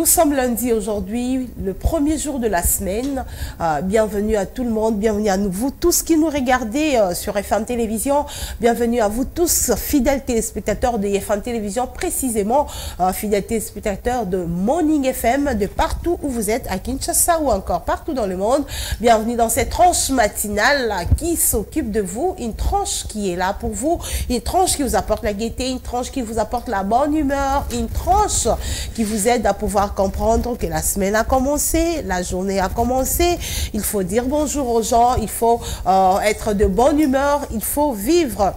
Nous sommes lundi aujourd'hui, le premier jour de la semaine. Bienvenue à tout le monde, bienvenue à vous tous qui nous regardez sur FM Télévision. Bienvenue à vous tous, fidèles téléspectateurs de FM Télévision, précisément fidèles téléspectateurs de Morning FM, de partout où vous êtes, à Kinshasa ou encore partout dans le monde. Bienvenue dans cette tranche matinale qui s'occupe de vous, une tranche qui est là pour vous, une tranche qui vous apporte la gaieté, une tranche qui vous apporte la bonne humeur, une tranche qui vous aide à pouvoir comprendre que la semaine a commencé, la journée a commencé. Il faut dire bonjour aux gens, il faut être de bonne humeur, il faut vivre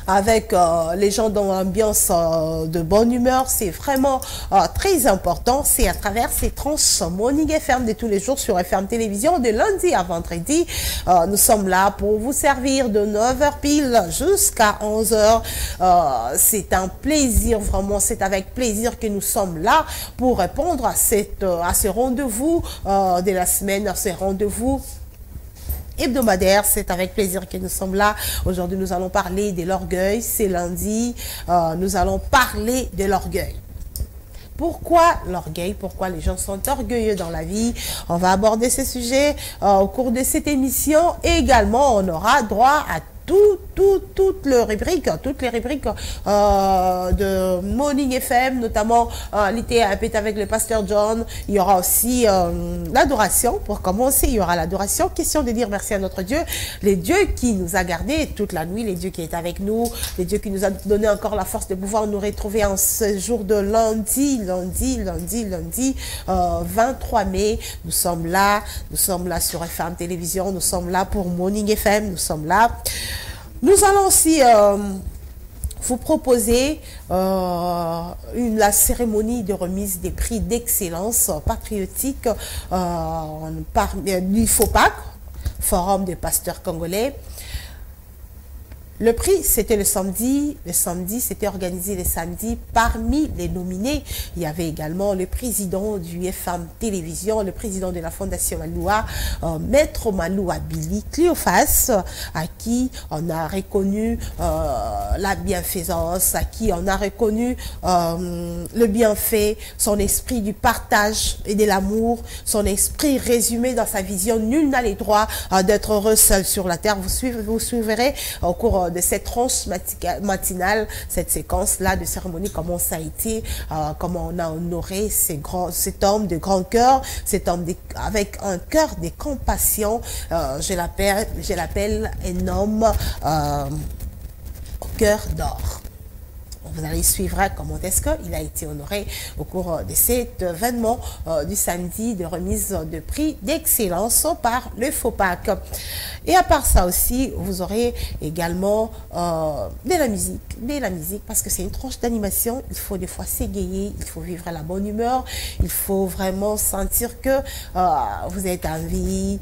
avec les gens dans l'ambiance de bonne humeur. C'est vraiment très important. C'est à travers ces tranches Morning FM de tous les jours sur FM Télévision, de lundi à vendredi. Nous sommes là pour vous servir de 9 h pile jusqu'à 11 h. C'est un plaisir, vraiment, c'est avec plaisir que nous sommes là pour répondre à ce rendez-vous de la semaine, à ce rendez-vous hebdomadaire. C'est avec plaisir que nous sommes là. Aujourd'hui, nous allons parler de l'orgueil. C'est lundi. Nous allons parler de l'orgueil. Pourquoi l'orgueil? Pourquoi les gens sont orgueilleux dans la vie? On va aborder ce sujet au cours de cette émission. Et également, on aura droit à toutes les rubriques de Morning FM, notamment l'été avec le pasteur John. Il y aura aussi l'adoration. Pour commencer, il y aura l'adoration. Question de dire merci à notre Dieu, les dieux qui nous a gardés toute la nuit, les dieux qui est avec nous, les dieux qui nous a donné encore la force de pouvoir nous retrouver en ce jour de lundi 23 mai. Nous sommes là sur FM Télévision, nous sommes là pour Morning FM, nous sommes là. Nous allons aussi vous proposer la cérémonie de remise des prix d'excellence patriotique du FOPAC, Forum des pasteurs congolais. Le prix, c'était le samedi. Le samedi, c'était organisé le samedi. Parmi les nominés, il y avait également le président du FM Télévision, le président de la Fondation Maloua, Maître Maloua Billy Cléophas, à qui on a reconnu la bienfaisance, à qui on a reconnu le bienfait, son esprit du partage et de l'amour, son esprit résumé dans sa vision. Nul n'a le droit d'être heureux seul sur la terre. Vous suivrez au cours de cette tranche matinale, cette séquence-là de cérémonie, comment ça a été, comment on a honoré cet homme de grand cœur, cet homme avec un cœur de compassion. Je l'appelle un homme au cœur d'or. Vous allez suivre comment est-ce qu'il a été honoré au cours de cet événement du samedi de remise de prix d'excellence par le FOPAC. Et à part ça aussi, vous aurez également de la musique, parce que c'est une tranche d'animation. Il faut des fois s'égayer, il faut vivre à la bonne humeur, il faut vraiment sentir que vous êtes en vie.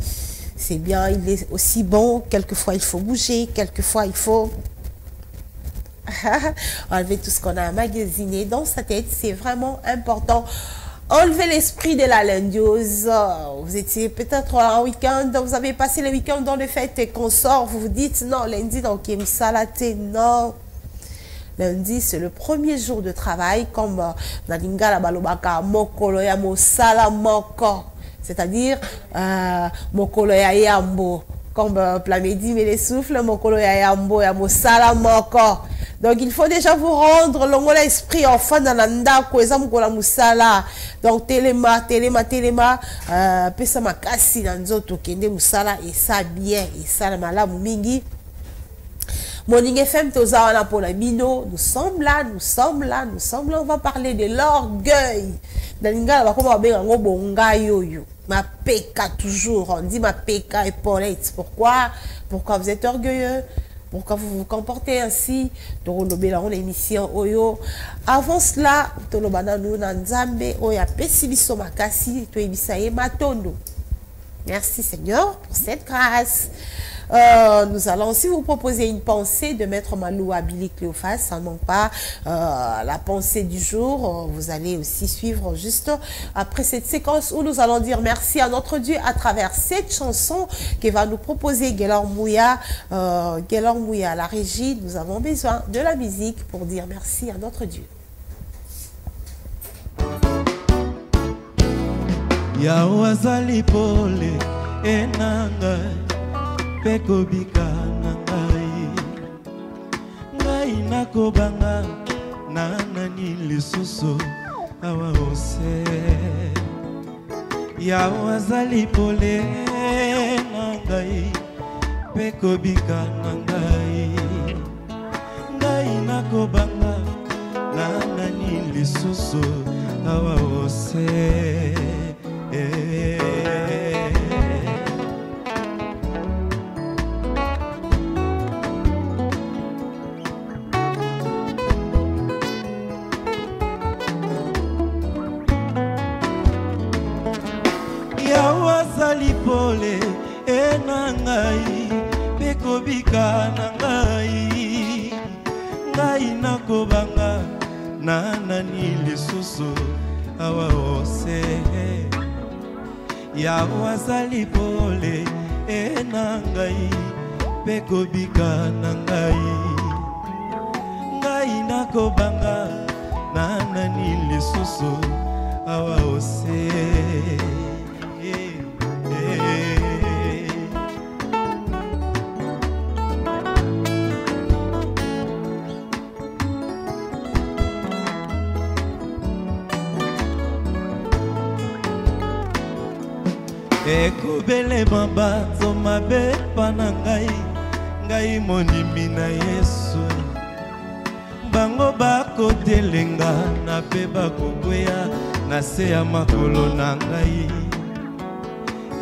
C'est bien, il est aussi bon. Quelquefois, il faut bouger, quelquefois, il faut enlever tout ce qu'on a emmagasiné dans sa tête. C'est vraiment important. Enlever l'esprit de la lundieuse. Vous étiez peut-être en week-end, vous avez passé le week-end dans le fête et qu'on sort, vous vous dites non, lundi donc il me salaté. Non, lundi c'est le premier jour de travail, comme Nadinga la balobaka mokolo ya mosala moko, c'est-à-dire mokolo ya yambo, comme Plamedi mais les souffles mokolo ya yambo ya mosala moko. Donc, il faut déjà vous rendre l'esprit enfin dans l'anda la musala. Donc, téléma, pesa makasi nanzoto kende musala et ça bien et ça malamu mingi. Morning FM tozawana pour la bino. Nous sommes là. On va parler de l'orgueil. Dalinga la bakoma benga ngobo ngayoyo. Ma peka toujours. On dit ma peka épaulette. Pourquoi vous êtes orgueilleux? Pourquoi vous vous comportez ainsi? L'émission Oyo. Avant cela, merci Seigneur pour cette grâce. Nous allons aussi vous proposer une pensée de Maître Maloua Billy Cléophas. Ça ne manque pas la pensée du jour. Vous allez aussi suivre juste après cette séquence où nous allons dire merci à notre Dieu à travers cette chanson qui va nous proposer Guélor Mouya. Guélor Mouya à la régie. Nous avons besoin de la musique pour dire merci à notre Dieu. Yawe azali pole enanga peko bika na ngai ngai nakobanga na nani lisusu awa ose Yawe azali pole na ngai peko bika na ngai nakobanga na nani lisusu awa ose Yawe azali pole na ngai peko bika na ngai nakobanga na nani lisusu awa ose Yawe azali pole na ngai peko bika na ngai nakobanga na nani lisusu awa ose Ekubele mabato mabe pana ngai monimi na Yesu bango bakotelenga na pe bakokweya na se ya makolo na ngai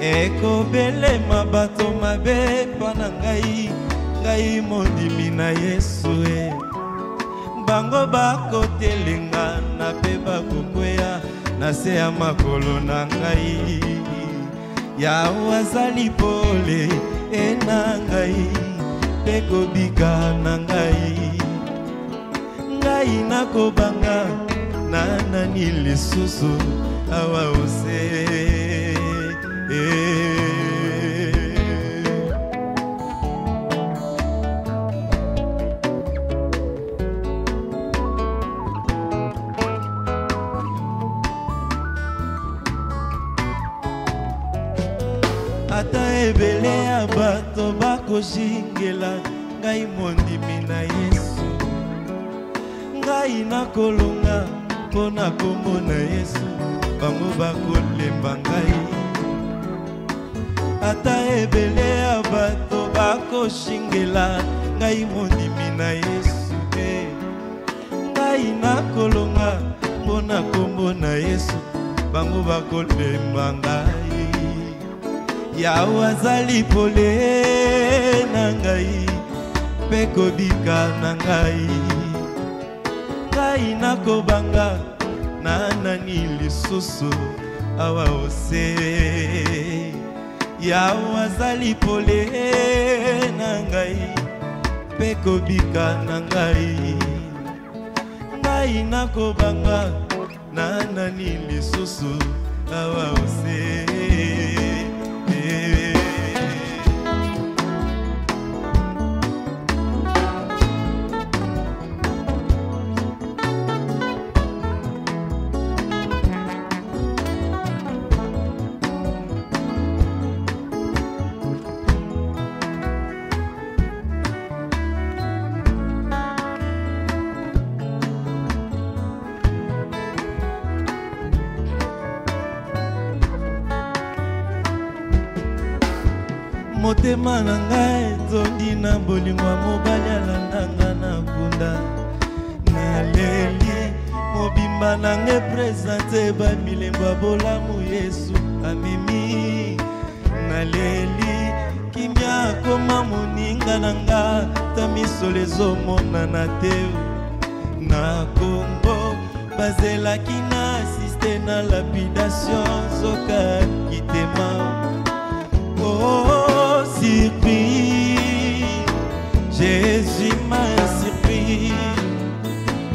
Ekubele mabato mabe pana ngai monimi na Yesu bango bakotelenga na pe bakokweya na se ya makolo na ngai Yawe azali pole na ngai peko bika na ngai nakobanga na nani lisusu awa ose Ata ebele ya bato bakoshingela ngai mondimi na Yesu ngai nakolonga mpona kombo na Yesu bango bakolemba ngai Ata ebele ya bato bakoshingela ngai mondimi na Yesu ngai nakolonga mpona kombo na Yesu bango bakolemba ngai Yawe azali pole na ngai peko bika na ngai nakobanga na nani lisusu awa ose Yawe azali pole na ngai peko bika na ngai nakobanga na nani lisusu awa ose Motema na ngai zondi na bolingo mobali alandanga na kunda naleli mobimba na ngai presente bamilembo ya bolamu Yesu amemi naleli kimia koma moninga na nga ta misolo ezomonana te na Kongo bazelaki na asiste na lapidation zoka kitema Oh, surpris, Jésus m'a surpris,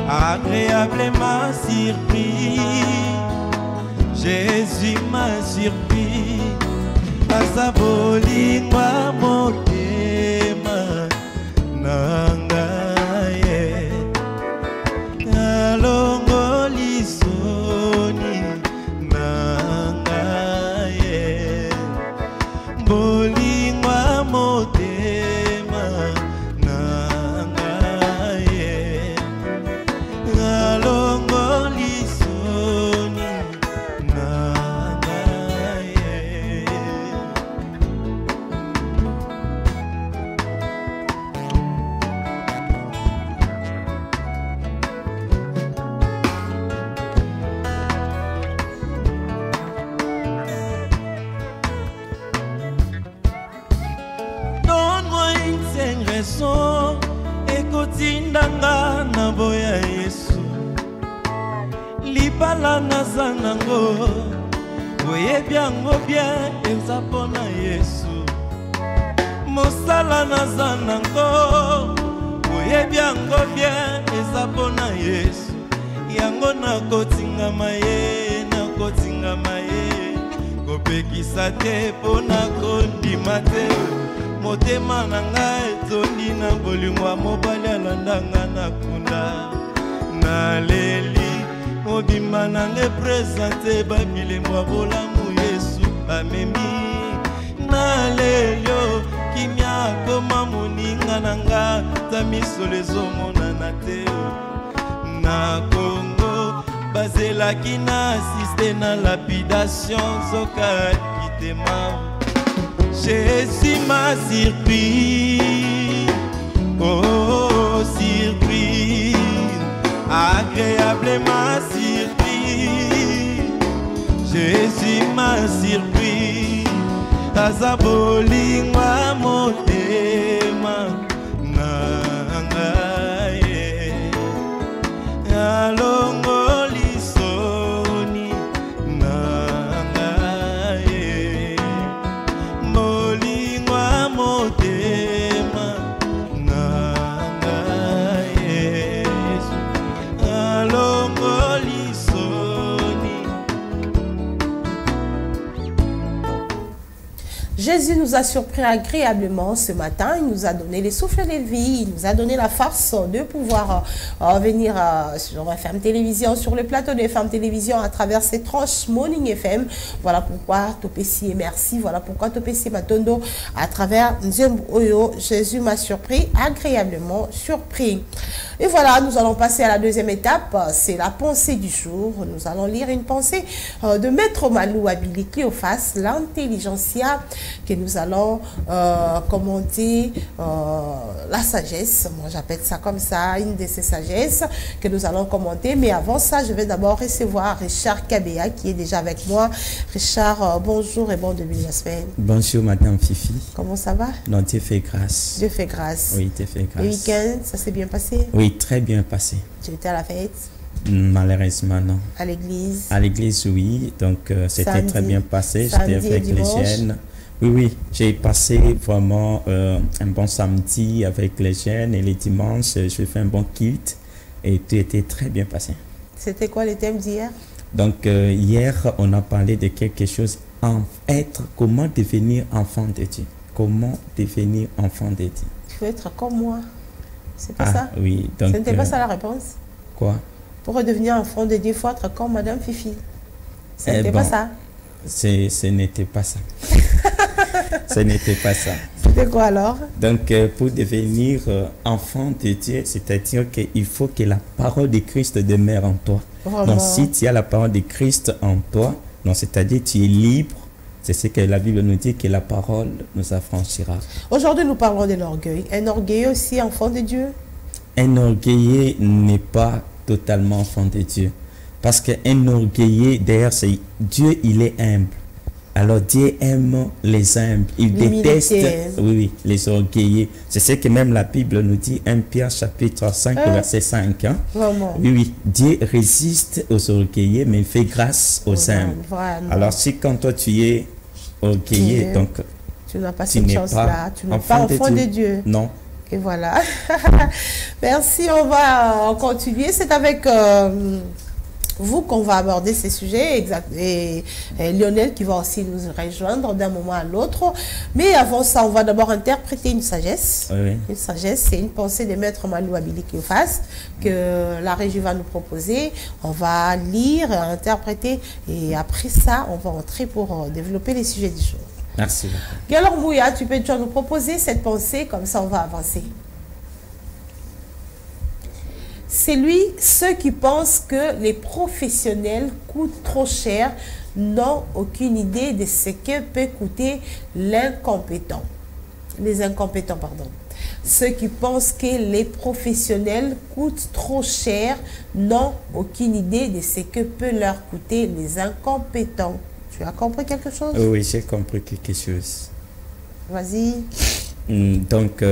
agréablement surpris. Jésus m'a surpris, à sa bolingwa motema nangaye, alongo lisoni nangaye. bolingwa motema na ngai nalongoli soni na ngai. Donne-moi une saine raison ekotindanga na boya Yesu libala naza nango oyebi yango bien eza mpona Yesu mosala naza nango oyebi yango bien eza mpona Yesu yango nakotingama ye kopekisa te mpona kondima te motema na ngai etondi na bolingo mobali alandanga na kunda naleli mobimba na ngai presente babilembo bolamu Yesu amemi nalelio kimia akoma moninga na nga ta misolo ezomonana te na Congo bazelaki na asiste na lapidation zoka kitema. Jésus m'a surpris, oh surpris, agréablement surpris. Jésus m'a surpris, azabolingwa motema na ngai alongoli soni na ngai bolingwa motema na ngai alongoli soni. Jésus nous a surpris agréablement ce matin. Il nous a donné les souffles de vie. Il nous a donné la force de pouvoir venir sur FM Télévision, sur le plateau de FM Télévision à travers ces tranches Morning FM. Voilà pourquoi Topesi et merci. Voilà pourquoi Topesi Matondo à travers Nzembo Oyo. Jésus m'a surpris, agréablement surpris. Et voilà, nous allons passer à la deuxième étape. C'est la pensée du jour. Nous allons lire une pensée de Maître Malou Abili Cléophas, l'intelligentsia, que nous allons commenter la sagesse. Moi, j'appelle ça comme ça, une de ces sagesses que nous allons commenter. Mais avant ça, je vais d'abord recevoir Richard Kabea qui est déjà avec moi. Richard, bonjour et bon début de la semaine. Bonjour, Madame Fifi. Comment ça va? Non, Dieu fait grâce. Dieu fait grâce. Oui, Dieu fait grâce. Le week-end, ça s'est bien passé? Oui, très bien passé. Tu étais à la fête? Malheureusement, non. À l'église? À l'église, oui. Donc, c'était très bien passé. J'étais avec les jeunes. Oui, oui. J'ai passé vraiment un bon samedi avec les jeunes et les dimanches, je fais un bon culte et tout était très bien passé. C'était quoi le thème d'hier? Donc, hier, on a parlé de quelque chose, comment devenir enfant de Dieu. Comment devenir enfant de Dieu. Tu veux être comme moi. C'est pas ça? Oui. Donc, ce n'était pas ça la réponse? Quoi? Pour redevenir enfant de Dieu, il faut être comme Madame Fifi. Ce n'était pas ça? Ce n'était pas ça. Ce n'était pas ça. C'était quoi alors? Donc, pour devenir enfant de Dieu, c'est-à-dire qu'il faut que la parole de Christ demeure en toi. Vraiment? Donc, si tu as la parole de Christ en toi, c'est-à-dire tu es libre. C'est ce que la Bible nous dit, que la parole nous affranchira. Aujourd'hui, nous parlons de l'orgueil. Un orgueilleux aussi, enfant de Dieu? Un orgueilleux n'est pas totalement enfant de Dieu. Parce qu'un orgueilleux, d'ailleurs, c'est Dieu, il est humble. Alors Dieu aime les humbles. Il déteste les orgueilleux. C'est ce que même la Bible nous dit, 1 Pierre chapitre 5, verset 5. Hein? Vraiment? Oui. Dieu résiste aux orgueilleux, mais il fait grâce aux humbles. Vraiment. Alors si quand toi tu es orgueilleux, donc tu n'as pas cette chance-là. Tu n'es pas enfant de Dieu. Non. Et voilà. Merci, on va continuer. C'est avec vous qu'on va aborder ces sujets, et Lionel qui va aussi nous rejoindre d'un moment à l'autre. Mais avant ça, on va d'abord interpréter une sagesse. Oui. Une sagesse, c'est une pensée de Maître Malou Abili Cléophas que la régie va nous proposer. On va lire, interpréter, et après ça, on va entrer pour développer les sujets du jour. Merci. Alors Mouya, tu peux nous proposer cette pensée, comme ça on va avancer. C'est lui, ceux qui pensent que les professionnels coûtent trop cher n'ont aucune idée de ce que peut coûter l'incompétent. Les incompétents, pardon. Ceux qui pensent que les professionnels coûtent trop cher n'ont aucune idée de ce que peut leur coûter les incompétents. Tu as compris quelque chose? Oui, j'ai compris quelque chose. Vas-y. Donc,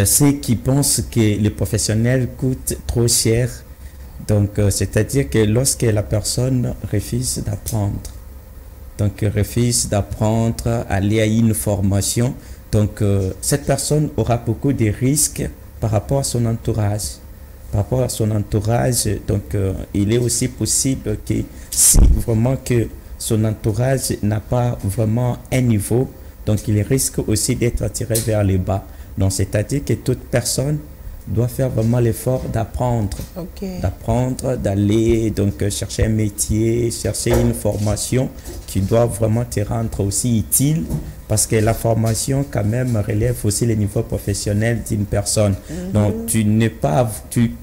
ceux qui pensent que les professionnels coûtent trop cher, donc c'est-à-dire que lorsque la personne refuse d'apprendre, donc refuse d'apprendre, aller à une formation, donc cette personne aura beaucoup de risques par rapport à son entourage. Par rapport à son entourage, donc il est aussi possible que si vraiment que son entourage n'a pas vraiment un niveau, donc il risque aussi d'être attiré vers le bas. Donc c'est-à-dire que toute personne doit faire vraiment l'effort d'apprendre, d'apprendre, d'aller donc chercher un métier, chercher une formation qui doit vraiment te rendre aussi utile, parce que la formation quand même relève aussi le niveau professionnel d'une personne. Donc tu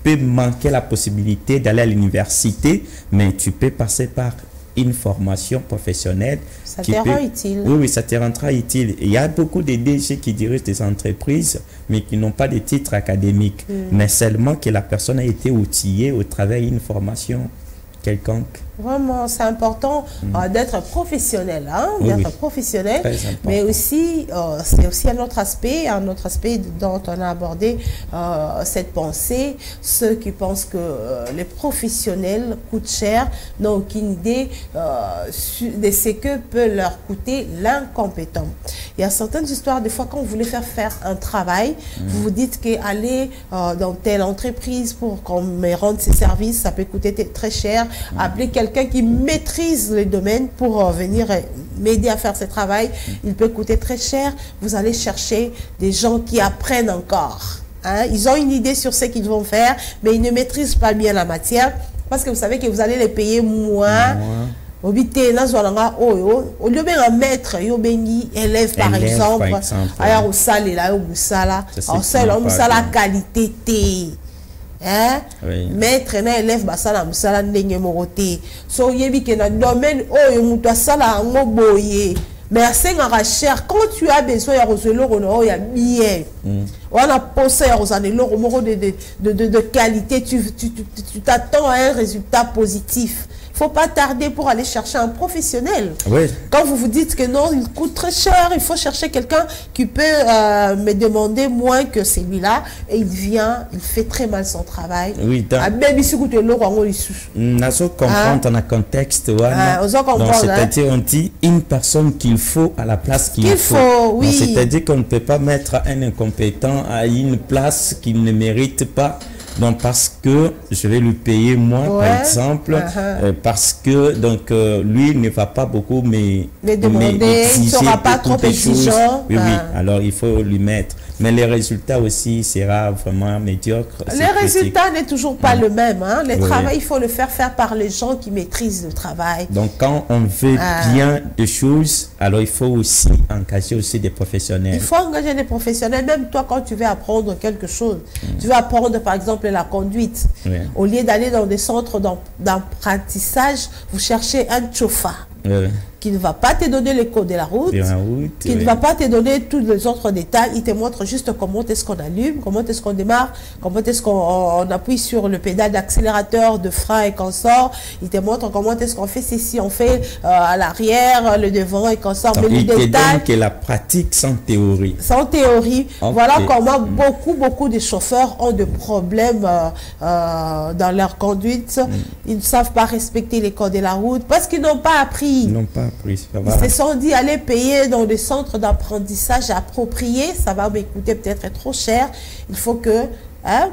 peux manquer la possibilité d'aller à l'université, mais tu peux passer par une formation professionnelle. Ça te rend utile. Oui, ça te rendra utile. Il y a beaucoup de DG qui dirigent des entreprises, mais qui n'ont pas de titre académique, mais seulement que la personne a été outillée au travers d'une formation quelconque. Vraiment, c'est important d'être professionnel, hein, d'être professionnel, mais aussi, c'est aussi un autre aspect dont on a abordé cette pensée. Ceux qui pensent que les professionnels coûtent cher n'ont aucune idée de ce que peut leur coûter l'incompétent. Il y a certaines histoires, des fois, quand vous voulez faire un travail, vous vous dites qu'aller dans telle entreprise pour qu'on me rende ses services, ça peut coûter très cher. Appeler quelqu'un qui maîtrise le domaine pour venir m'aider à faire ce travail, il peut coûter très cher. Vous allez chercher des gens qui apprennent encore. Hein? Ils ont une idée sur ce qu'ils vont faire, mais ils ne maîtrisent pas bien la matière, parce que vous savez que vous allez les payer moins. Au lieu de un maître, élève par exemple, alors au sale là, au moussala, au sale qualité T. Hein? Maître na élève basala musala ndenge moroté so yebi ke na domaine oyo muto asala ngo boye mais asengaka cher quand tu as besoin ya roseloro na oya bien on a posé ya rosaneloro moko de qualité, tu t'attends à un résultat positif. Faut pas tarder pour aller chercher un professionnel. Quand vous vous dites que non, il coûte très cher, il faut chercher quelqu'un qui peut me demander moins que celui-là, et il vient, il fait très mal son travail. Oui, comprendre dans le contexte. C'est-à-dire on dit une personne qu'il faut à la place qu'il faut. Oui. C'est-à-dire qu'on ne peut pas mettre un incompétent à une place qu'il ne mérite pas. Donc parce que je vais lui payer moins, par exemple, parce que donc lui ne va pas beaucoup me demander, il ne sera pas trop exigeant. Oui, alors il faut lui mettre. Mais les résultats aussi sera vraiment médiocre. Les résultats n'est toujours pas le même. Hein. Le travail, il faut le faire par les gens qui maîtrisent le travail. Donc quand on veut bien des choses, alors il faut aussi engager aussi des professionnels. Il faut engager des professionnels. Même toi, quand tu veux apprendre quelque chose, tu veux apprendre par exemple la conduite. Au lieu d'aller dans des centres d'apprentissage, vous cherchez un chauffeur. Qui ne va pas te donner les codes de la route, qui ne va pas te donner tous les autres détails. Il te montre juste comment est-ce qu'on allume, comment est-ce qu'on démarre, comment est-ce qu'on appuie sur le pédale d'accélérateur, de frein et qu'on sort. Il te montre comment est-ce qu'on fait ceci, on fait à l'arrière, le devant et qu'on sort. Mais il te donne que la pratique sans théorie. Sans théorie. Voilà comment beaucoup de chauffeurs ont des problèmes dans leur conduite. Ils ne savent pas respecter les codes de la route parce qu'ils n'ont pas appris. Ils n'ont pas appris. Ils se sont dit aller payer dans des centres d'apprentissage appropriés, ça va me coûter peut-être trop cher. Il faut que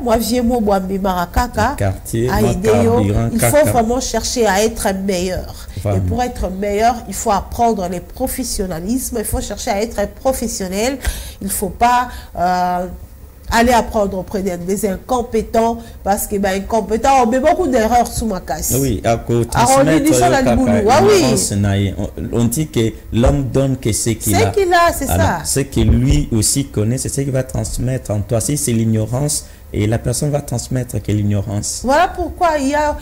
moi viens moi marakaka il faut vraiment chercher à être meilleur. Et pour être meilleur, il faut apprendre les professionnalismes, il faut chercher à être professionnel. Il faut pas Allez apprendre auprès des incompétents, parce que incompétents, on met beaucoup d'erreurs sous ma casse. Oui, à cause on dit que l'homme donne que ce qu'il a. Ce qu'il a, c'est ça. Ce que lui aussi connaît, c'est ce qu'il va transmettre en toi. Si c'est l'ignorance, et la personne va transmettre que l'ignorance. Voilà pourquoi il y a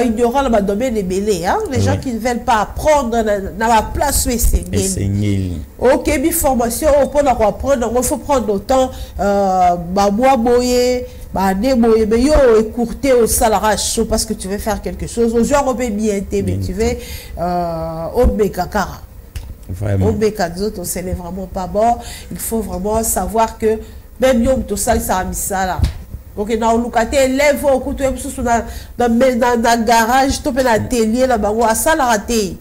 ignorant dans le domaine des mêlés. Hein? Les gens qui ne veulent pas apprendre dans la place où c'est. Ok, une formation, pour apprendre, il faut prendre le temps. Mais yo écourter au salarié chaud parce que tu veux faire quelque chose. Aux gens, on peut bien t'aimer, mais tu veux au békakara. Vraiment. Au békakara, ce n'est vraiment pas bon. Il faut vraiment savoir que même yo tout ça ça mis ça là. OK, dans le locataire lève au couteau dans le garage, tu peux l'atelier là bas ça la raté.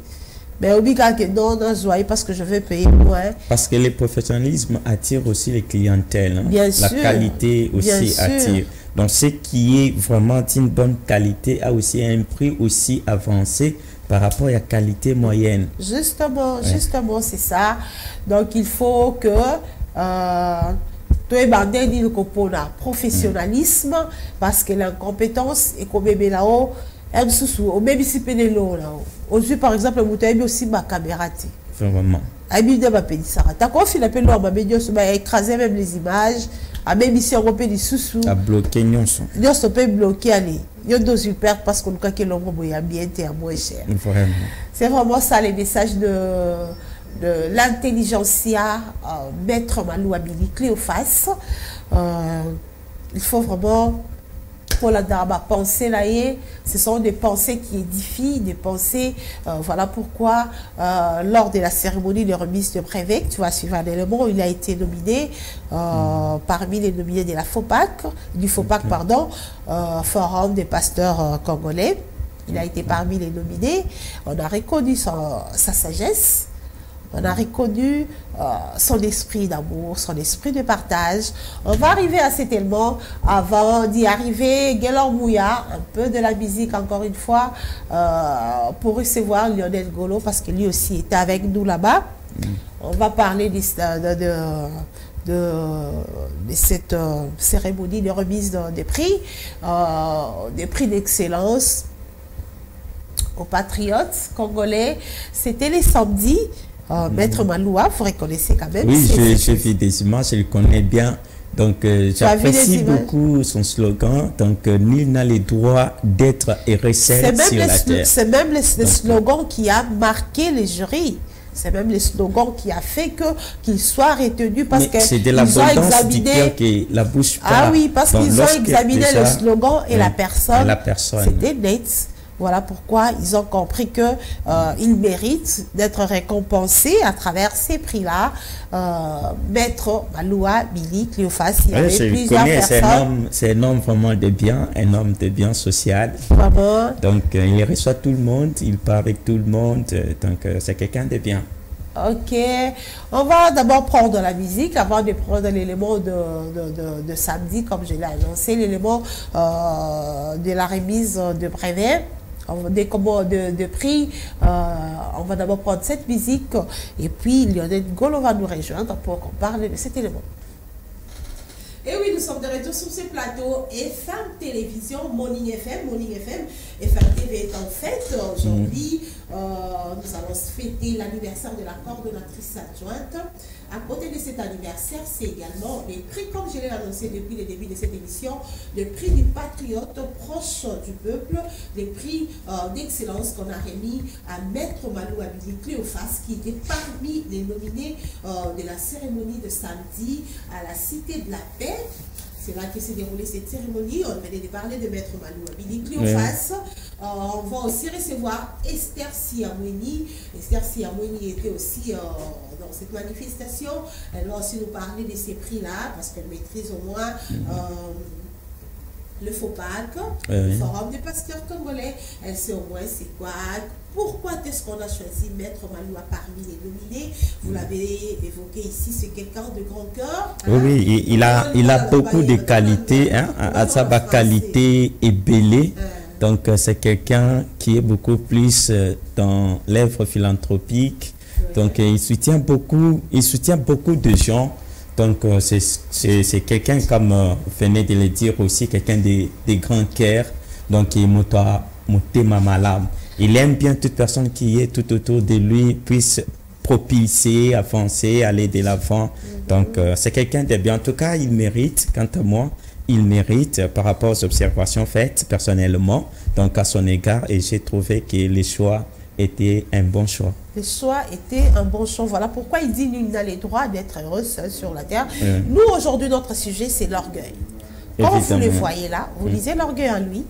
Mais obliga que non joie parce que je vais payer moins. Parce que le professionnalisme attire aussi les clientèles. Hein. Bien la sûr. Qualité aussi attire. Donc ce qui est vraiment d'une bonne qualité a aussi un prix aussi avancé par rapport à la qualité moyenne. Justement, c'est ça. Donc il faut que tu es bandé dit le professionnalisme parce que l'incompétence est comme là-haut. Au même si là-haut. Aujourd'hui, par exemple, vous avez aussi ma caméra. Vraiment. T'as quoi fait l'appel à ma médias, écraser même les images, à même ici on peut des sous-sous. À bloquer non. On peut bloquer aller. Il y a deux super parce qu'on a que l'homme est bien et moins cher. Vraiment. C'est vraiment ça les messages de l'intelligentsia, mettre Malou Abili clé aux faces. Il faut vraiment, pour la pensée là, ce sont des pensées qui édifient, des pensées, voilà pourquoi lors de la cérémonie de remise de brevet, tu vas suivre un élément, il a été nominé parmi les nominés de la FOPAC, pardon, Forum des pasteurs congolais. Il a été parmi les nominés. On a reconnu sa sagesse. On a reconnu son esprit d'amour, son esprit de partage. On va arriver à cet élément. Avant d'y arriver, Guélor Mouya, un peu de la musique encore une fois, pour recevoir Lionel Golo, parce que lui aussi était avec nous là-bas. On va parler de cette cérémonie de remise des prix d'excellence aux patriotes congolais. C'était les samedis. Maître Maloua, vous reconnaissez quand même. Oui, j'ai vu des images, je le connais bien. Donc, j'apprécie beaucoup son slogan. Donc, nul n'a le droit d'être RSL sur la terre. C'est même le slogan qui a marqué les jurys. C'est même le slogan qui a fait qu'il soit retenu parce que c'est de l'abondance du cœur que la bouche parle. Ah oui, parce qu'ils ont examiné le slogan et la personne. C'était net. Voilà pourquoi ils ont compris qu'ils méritent d'être récompensés à travers ces prix-là. Maître Maloua Bili Cléophas, il y avait plusieurs personnes. C'est un homme vraiment de bien, un homme de bien social. Vraiment. Donc, il reçoit tout le monde, il parle avec tout le monde. Donc, c'est quelqu'un de bien. Ok, on va d'abord prendre la musique avant de prendre l'élément de samedi, comme je l'ai annoncé, l'élément de la remise de brevet. Des commandes de prix, on va d'abord prendre cette musique et puis Lionel Golo va nous rejoindre pour qu'on parle de cet élément. Et oui, nous sommes de retour sur ce plateau FM Télévision, Morning FM, FM TV est en fête. Aujourd'hui, nous allons fêter l'anniversaire de la coordonnatrice adjointe. À côté de cet anniversaire, c'est également les prix, comme je l'ai annoncé depuis le début de cette émission, le prix du patriote proche du peuple, les prix d'excellence qu'on a remis à Maître Malou Abili Cléophas, qui était parmi les nominés de la cérémonie de samedi à la Cité de la Paix. C'est là que s'est déroulée cette cérémonie. On venait de parler de Maître Malou Abili Cléophas. On va aussi recevoir Esther Siamweni. Esther Siamweni était aussi dans cette manifestation. Elle va aussi nous parler de ces prix-là, parce qu'elle maîtrise au moins le FOPAC, le Forum des pasteurs congolais. Elle sait au moins c'est quoi. Pourquoi est-ce qu'on a choisi Maître Maloua parmi les nominés? Vous l'avez évoqué ici, c'est quelqu'un de grand cœur. Hein? Oui, il a beaucoup de qualités. Hein? À sa qualité est belle. Donc, c'est quelqu'un qui est beaucoup plus dans l'œuvre philanthropique. Donc, il soutient beaucoup de gens. Donc, c'est quelqu'un, comme vous venez de le dire aussi, quelqu'un de grand cœur. Donc, il m'a malade. Il aime bien toute personne qui est tout autour de lui puisse propulser, avancer, aller de l'avant. Donc, c'est quelqu'un de bien. En tout cas, il mérite, quant à moi, il mérite par rapport aux observations faites personnellement, donc à son égard. Et j'ai trouvé que le choix était un bon choix. Le choix était un bon choix. Voilà pourquoi il dit nul n'a le droit d'être heureux seul sur la terre. Nous, aujourd'hui, notre sujet, c'est l'orgueil. Quand vous le voyez là, vous lisez l'orgueil en lui?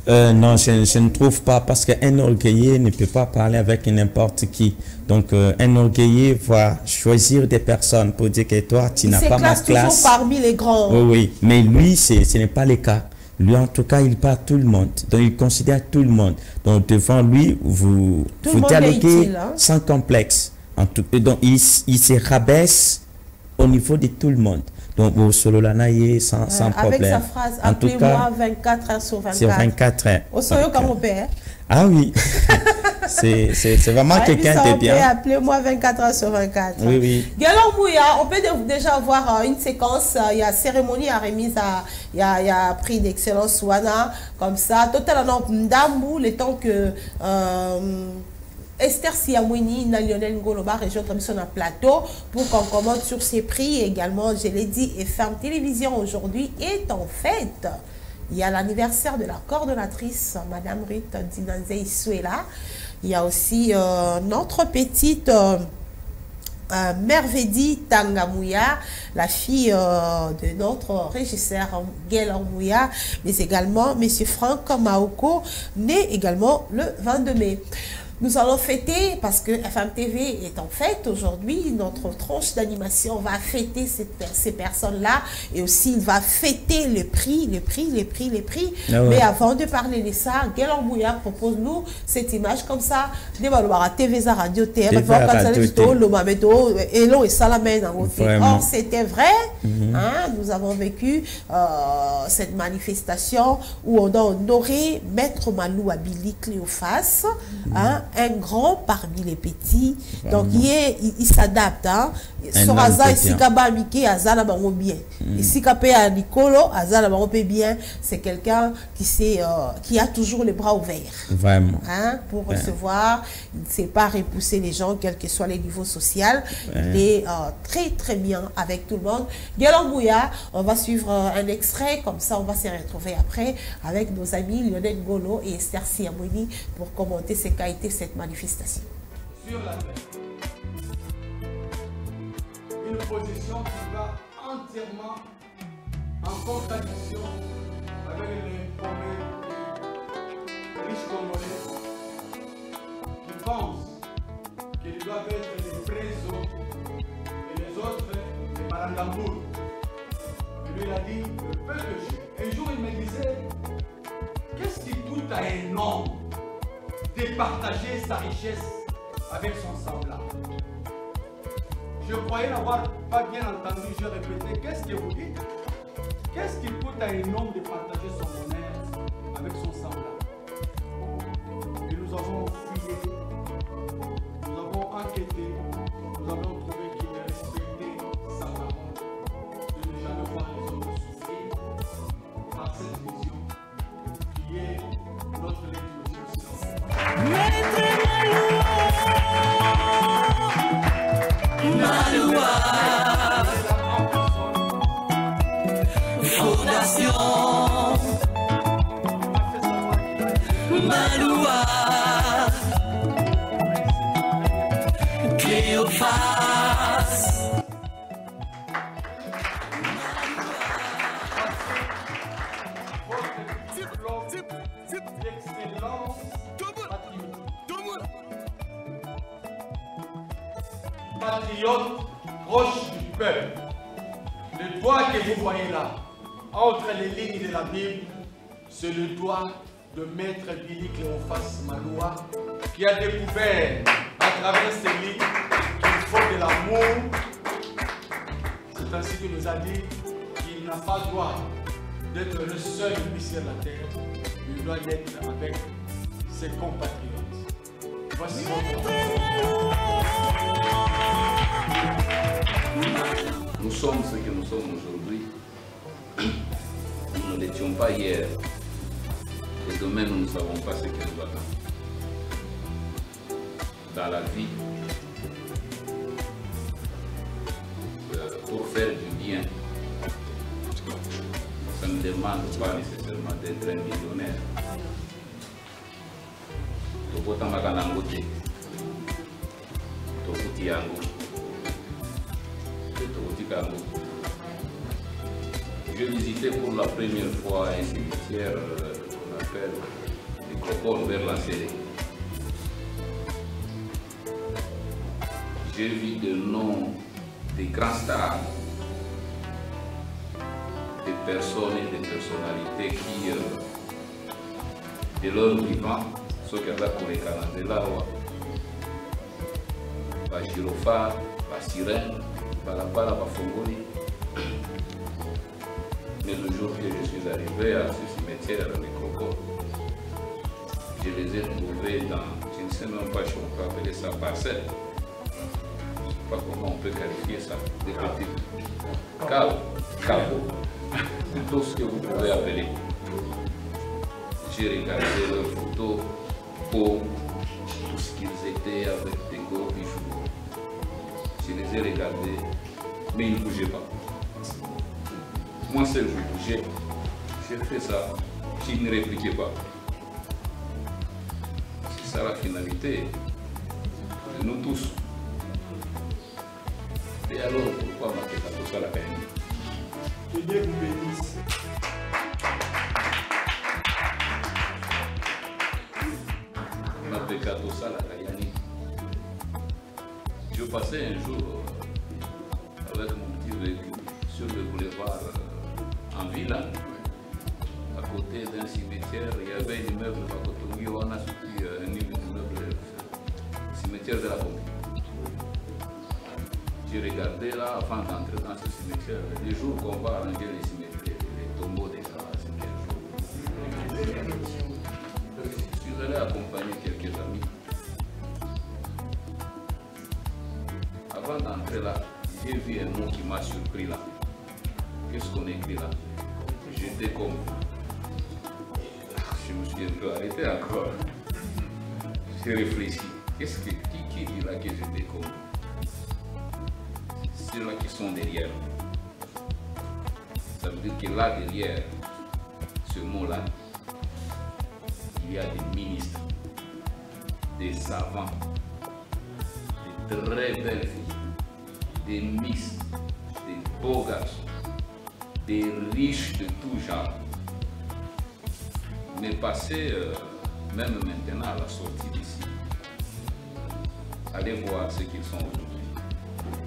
Non, je ne trouve pas, parce qu'un orgueilleux ne peut pas parler avec n'importe qui. Donc, un orgueilleux va choisir des personnes pour dire que toi, tu n'as pas ma classe. Il se classe toujours parmi les grands. Oui, oui. Mais lui, ce n'est pas le cas. Lui, en tout cas, il parle tout le monde. Donc, il considère tout le monde. Donc, devant lui, vous dialoguez sans complexe. Donc, il se rabaisse au niveau de tout le monde. Donc, au solo lanaye sans problème. Avec sa phrase, appelez-moi 24 heures sur 24. C'est 24 heures. Au solo comme mon père. Ah oui. c'est vraiment quelqu'un de bien. Appelez-moi 24 heures sur 24. Oui, oui. Galon Mouya, on peut déjà voir une séquence. Il y a cérémonie à remise, il y a prix d'excellence Wana, comme ça. Totalement Ndambu, le temps que Esther Siamouini, Lionel Ngoloba, région Tramison à plateau, pour qu'on commente sur ces prix. Également, je l'ai dit, et Femme Télévision aujourd'hui est en fête. Il y a l'anniversaire de la coordonnatrice, Madame Ruth Dinanze Isuela. Il y a aussi notre petite Mervedi Tangamouya, la fille de notre régisseur Gaël Mouya, mais également M. Franck Maoko, né également le 22 mai. Nous allons fêter, parce que FMTV est en fête aujourd'hui, notre tranche d'animation va fêter ces personnes-là, et aussi il va fêter les prix. Ah ouais. Mais avant de parler de ça, Gaël Mouya propose-nous cette image comme ça, de TV Radio Terre, Hello et Salamène. Or, c'était vrai, hein, nous avons vécu cette manifestation où on a honoré Maître Malou Abili Cléophas, hein, un grand parmi les petits. Donc il s'adapte, hein. Soraza et Sikaba Mike Azala Bango bien. Et Sikapé à Nicolo Azala Bango bien. C'est quelqu'un qui a toujours les bras ouverts. Vraiment. Hein, pour recevoir. Il ne sait pas repousser les gens, quel que soit les niveaux sociaux. Il est très très bien avec tout le monde. Gaël Mouya, on va suivre un extrait, comme ça on va se retrouver après avec nos amis Lionel Ngolo et Esther Siamouini pour commenter ce qu'a été cette manifestation. Sur la terre, une position qui va entièrement en contradiction avec les promesses des riches Congolais qui pensent qu'ils doivent être les Présos et les autres les Marangambour. Lui il a dit le peu que j'ai. Un jour il me disait, qu'est-ce qui coûte à un homme de partager sa richesse avec son semblable? Je croyais n'avoir pas bien entendu, je répétais, qu'est-ce que vous dites? Qu'est-ce qui coûte à un homme de partager son bonheur avec son semblable? Et nous avons fouillé, nous avons enquêté, nous avons trouvé qu'il respectait sa parole, de ne jamais voir les autres souffrir par cette vision qui est notre Maloua, Fondation Maloua, Cléophas. Patriote proche du peuple. Le doigt que vous voyez là, entre les lignes de la Bible, c'est le doigt de Maître Billy Cléophas Maloua qui a découvert à travers ces lignes qu'il faut de l'amour. C'est ainsi qu'il nous a dit qu'il n'a pas droit d'être le seul ici sur la terre, il doit être avec ses compatriotes. Voici mon Nous sommes ce que nous sommes aujourd'hui. Nous ne l'étions pas hier. Et demain, nous ne savons pas ce que nous attend. Dans la vie, pour faire du bien, ça ne demande pas nécessairement d'être un millionnaire. J'ai visité pour la première fois un cimetière qu'on appelle les Crocones vers la Sélé. J'ai vu de noms des grands stars, des personnes et des personnalités qui, de leur vivant, ce qu'elles ont pour les Canadela, la gyrophare, la sirène, la fongoli. Mais le jour que je suis arrivé à ce cimetière avec Crocones, je les ai trouvés dans, je ne sais même pas si on peut appeler ça parcelle. Je ne sais pas comment on peut qualifier ça, des petits cabots, tout ce que vous pouvez appeler. J'ai regardé leurs photos, pour tout ce qu'ils étaient avec des gros bijoux. Je les ai regardés, mais ils ne bougeaient pas. Moi seul, je bougeais. J'ai fait ça, je ne répliquais pas. C'est ça la finalité de nous tous. Et alors, pourquoi ma tête a tout ça la peine? Que Dieu vous bénisse. Je passais un jour avec mon petit véhicule sur le boulevard en ville, à côté d'un cimetière. Il y avait un immeuble à côté, on a sorti un immeuble, cimetière de la Pompe. J'ai regardé là avant d'entrer dans ce cimetière, les jours qu'on va arranger les cimetières, les tombeaux des gens, c'est 15 jours. Je suis allé accompagner quelques amis. Avant d'entrer là, j'ai vu un mot qui m'a surpris là. Qu'est-ce qu'on écrit là? J'étais comme... Je me suis un peu arrêté encore. J'ai réfléchi. Qu'est-ce que qui dit là que j'étais comme? Ceux-là qui sont derrière. Ça veut dire que là derrière, ce mot-là, il y a des ministres, des savants, des très belles filles, des miss, des beaux garçons, des riches de tout genre. Mais passez, même maintenant à la sortie d'ici, allez voir ce qu'ils sont aujourd'hui.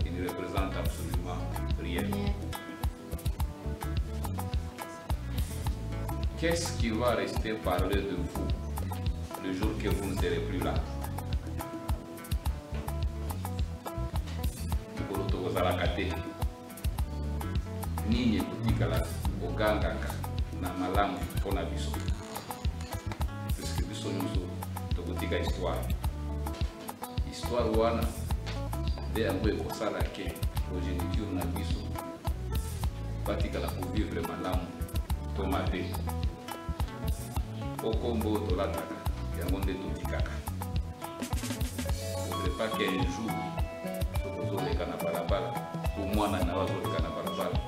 Ils ne représentent absolument rien. Qu'est-ce qui va rester parler de vous le jour que vous ne serez plus là? Nini kutikala ogangaka na malamu mpona biso. Parce que biso nyonso tokotika histoire. Histoire wana nde yango ekosala ke progéniture na biso batikala kovivre malamu to mabe. Okombo tolataka yango nde totikaka. Ne voudrais pas qu'un jour tokozoleka na balabala ou mwana na wazoleka na balabala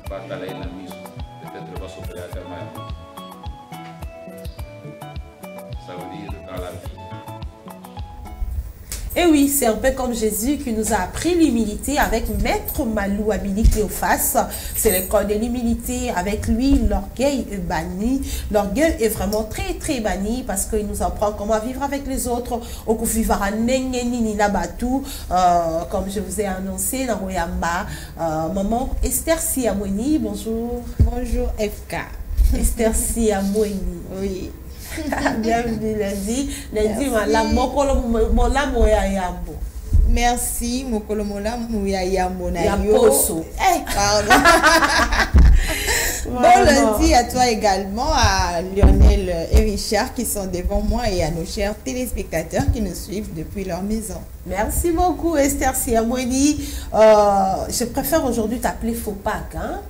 batala ina miso peut-être va s'opérer à terme. Ça veut dire dans la vie. Et oui, c'est un peu comme Jésus qui nous a appris l'humilité avec Maître Malou Abili Cléophas. C'est l'école de l'humilité. Avec lui, l'orgueil est banni. L'orgueil est vraiment très très banni parce qu'il nous apprend comment vivre avec les autres. Au Koufivara Nengeni Nabatu, comme je vous ai annoncé dans Royamba. Maman Esther Siamweni, bonjour. Bonjour FK. Esther Siamweni. Oui. Bienvenue lundi. Lundi, merci, Mokolo Mola Mouya Yambo na yo. Yaposo. Pardon. Bon lundi à toi également, à Lionel et Richard qui sont devant moi et à nos chers téléspectateurs qui nous suivent depuis leur maison. Merci beaucoup Esther Siamweni. Je préfère aujourd'hui t'appeler Fopac. Hein?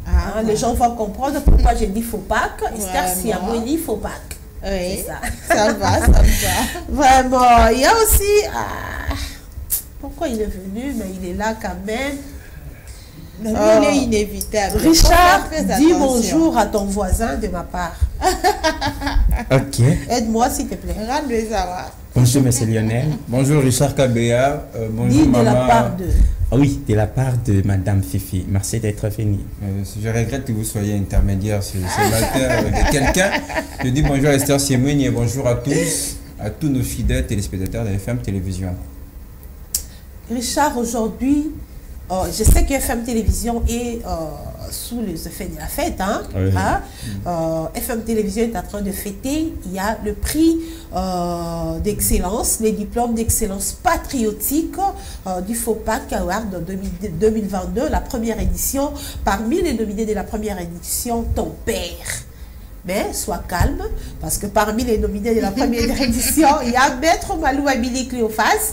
Ah, les gens vont comprendre pourquoi j'ai dit Fopac. Esther Siamweni, Fopac. Oui, ça. Ça va, ça va. Vraiment, il y a aussi... pourquoi il est venu, mais il est là quand même. Mais lui, il est inévitable. Richard, dis bonjour à ton voisin de ma part. Ok. Aide-moi s'il te plaît. Rends-le savoir. Bonjour, monsieur Lionel. Bonjour, Richard Kabea. Bonjour, Dis de maman. la part de... Ah oui, de la part de Madame Fifi. Merci d'être venue. Je regrette que vous soyez intermédiaire ce matin de quelqu'un. Je dis bonjour à Esther Siemouine et bonjour à tous nos fidèles téléspectateurs de FM Télévision. Richard, aujourd'hui, je sais que FM Télévision est sous les effets de la fête. Hein? Oui. FM Télévision est en train de fêter. Il y a le prix d'excellence, les diplômes d'excellence patriotique du FOPAC Award 2022, la première édition. Parmi les nominés de la première édition, ton père. Mais sois calme, parce que parmi les nominés de la première édition, il y a Maître Malou Abili Cléophas,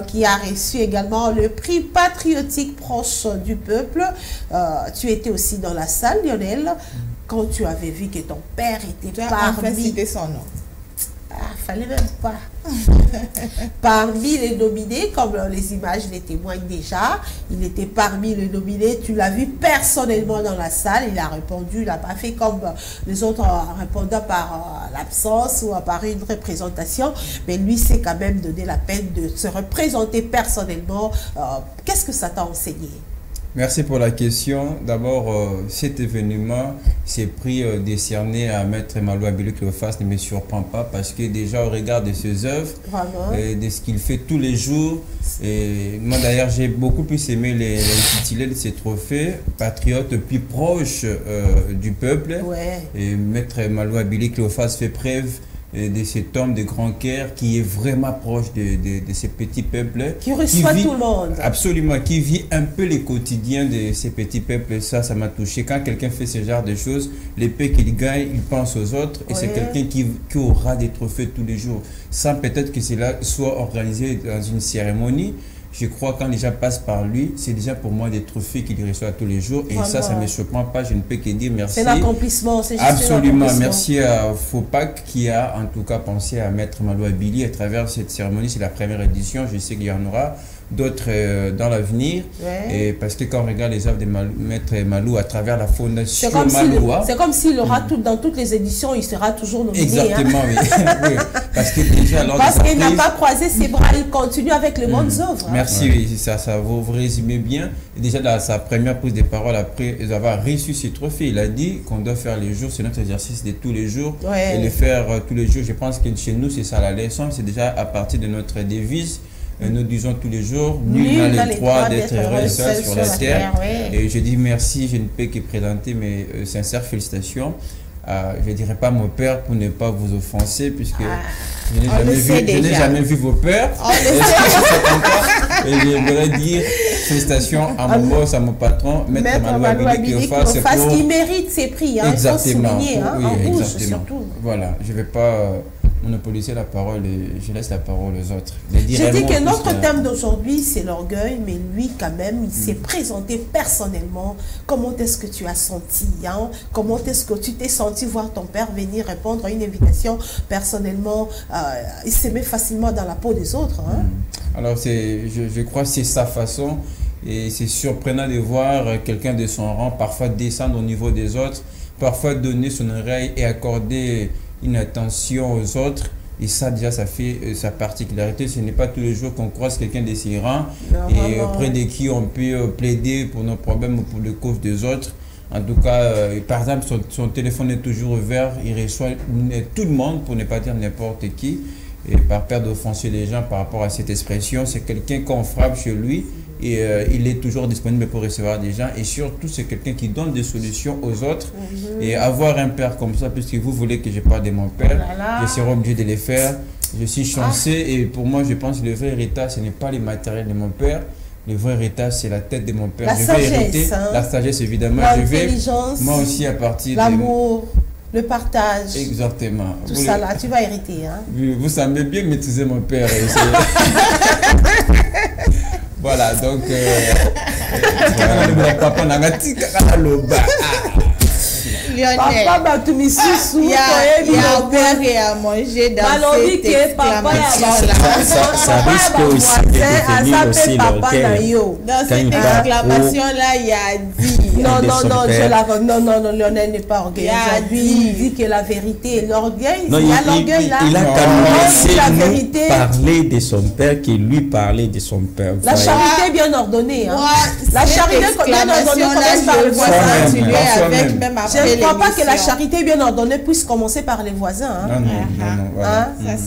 qui a reçu également le prix patriotique proche du peuple. Tu étais aussi dans la salle, Lionel, quand tu avais vu que ton père était parmi... C'était son nom. Fallait même pas. Parmi les nominés, comme les images les témoignent déjà, il était parmi les nominés. Tu l'as vu personnellement dans la salle. Il a répondu, il n'a pas fait comme les autres répondant par l'absence ou par une représentation. Mais lui, c'est quand même donné la peine de se représenter personnellement. Qu'est-ce que ça t'a enseigné? Merci pour la question. D'abord, cet événement, ces prix décernés à Maître Malou Abili Cléophas ne me surprend pas parce que déjà au regard de ses œuvres, de ce qu'il fait tous les jours, et moi d'ailleurs j'ai beaucoup plus aimé l'intitulé de ces trophées, patriote plus proche du peuple. Ouais. Et Maître Malou Abili Cléophas fait preuve de cet homme de grand cœur qui est vraiment proche de ces petits peuples. Qui reçoit tout le monde. Absolument, qui vit un peu les quotidiens de ces petits peuples. Ça m'a touché. Quand quelqu'un fait ce genre de choses, les paix qu'il gagne, il pense aux autres. Et c'est quelqu'un qui aura des trophées tous les jours. Sans peut-être que cela soit organisé dans une cérémonie. Je crois que quand les gens passent par lui, c'est déjà pour moi des trophées qu'il reçoit tous les jours. Et vraiment, ça ne me surprend pas. Je ne peux que dire merci. C'est l'accomplissement. Absolument. Merci à FOPAC qui a en tout cas pensé à Maître Malou Abili à travers cette cérémonie. C'est la première édition. Je sais qu'il y en aura d'autres dans l'avenir. Et parce que quand on regarde les œuvres de Maître Malou à travers la fondation Maloua... C'est comme s'il aura dans toutes les éditions, il sera toujours nominé. Exactement, oui. Oui. Parce que déjà... Parce qu'il n'a pas croisé ses bras, il continue avec les bonnes œuvres. Merci, oui, ça vous résumez bien. Et déjà, dans sa première prise de parole, après avoir reçu ses trophées, il a dit qu'on doit faire les jours, c'est notre exercice de tous les jours. Et le faire tous les jours, je pense que chez nous, c'est ça la leçon. C'est déjà à partir de notre devise. Nous disons tous les jours, nul n'a les droits d'être heureux seul sur la terre. Et je dis merci, je ne peux que présenter mes sincères félicitations. Je ne dirais pas mon père pour ne pas vous offenser, puisque je n'ai jamais vu vos pères. Et je voudrais dire félicitations à mon boss, à mon patron, Maître Malou Abili Cléophas, qui mérite ses prix. Exactement. Oui, exactement. Voilà, je ne vais pas monopoliser la parole et je laisse la parole aux autres. Je dis que notre thème d'aujourd'hui, c'est l'orgueil, mais lui, quand même, il s'est présenté personnellement. Comment est-ce que tu as senti, hein? Comment est-ce que tu t'es senti voir ton père venir répondre à une invitation personnellement? Il se met facilement dans la peau des autres. Hein? Alors, je crois que c'est sa façon. Et c'est surprenant de voir quelqu'un de son rang parfois descendre au niveau des autres, parfois donner son oreille et accorder une attention aux autres. Et ça, déjà, ça fait sa particularité. Ce n'est pas tous les jours qu'on croise quelqu'un de ses rangs et auprès de qui on peut plaider pour nos problèmes ou pour les causes des autres. En tout cas, par exemple, son téléphone est toujours ouvert. Il reçoit tout le monde, pour ne pas dire n'importe qui. Et par peur d'offenser les gens par rapport à cette expression, c'est quelqu'un qu'on frappe chez lui. Et il est toujours disponible pour recevoir des gens. Et surtout, c'est quelqu'un qui donne des solutions aux autres. Et avoir un père comme ça, puisque vous voulez que je parle de mon père, je serai obligé de les faire. Je suis chanceux et pour moi, je pense que le vrai héritage, ce n'est pas les matériels de mon père, Le vrai héritage, c'est la tête de mon père. La Je vais sagesse, hériter hein. la sagesse, évidemment. Je vais, L'intelligence, moi aussi, à partir de... l'amour, le partage. Exactement. Tout ça là, tu vas hériter. Hein? Vous semblez bien maîtriser mon père. Voilà, donc... Papa n'a pas dit Lionel, Papa m'a tout mis sous. il y a à boire et à manger dans cette exclamation-là. Ça risque aussi de devenir aussi l'orgueil. Dans cette exclamation-là, il y a dit. Non, Lionel n'est pas orgueilleux. Il dit que la vérité est l'orgueil. Il y a l'orgueil là. Il a commencé à parler de son père qui lui parlait de son père. La charité bien ordonnée. La charité bien ordonnée commence par les voisins. Je ne crois pas que la charité bien ordonnée puisse commencer par les voisins.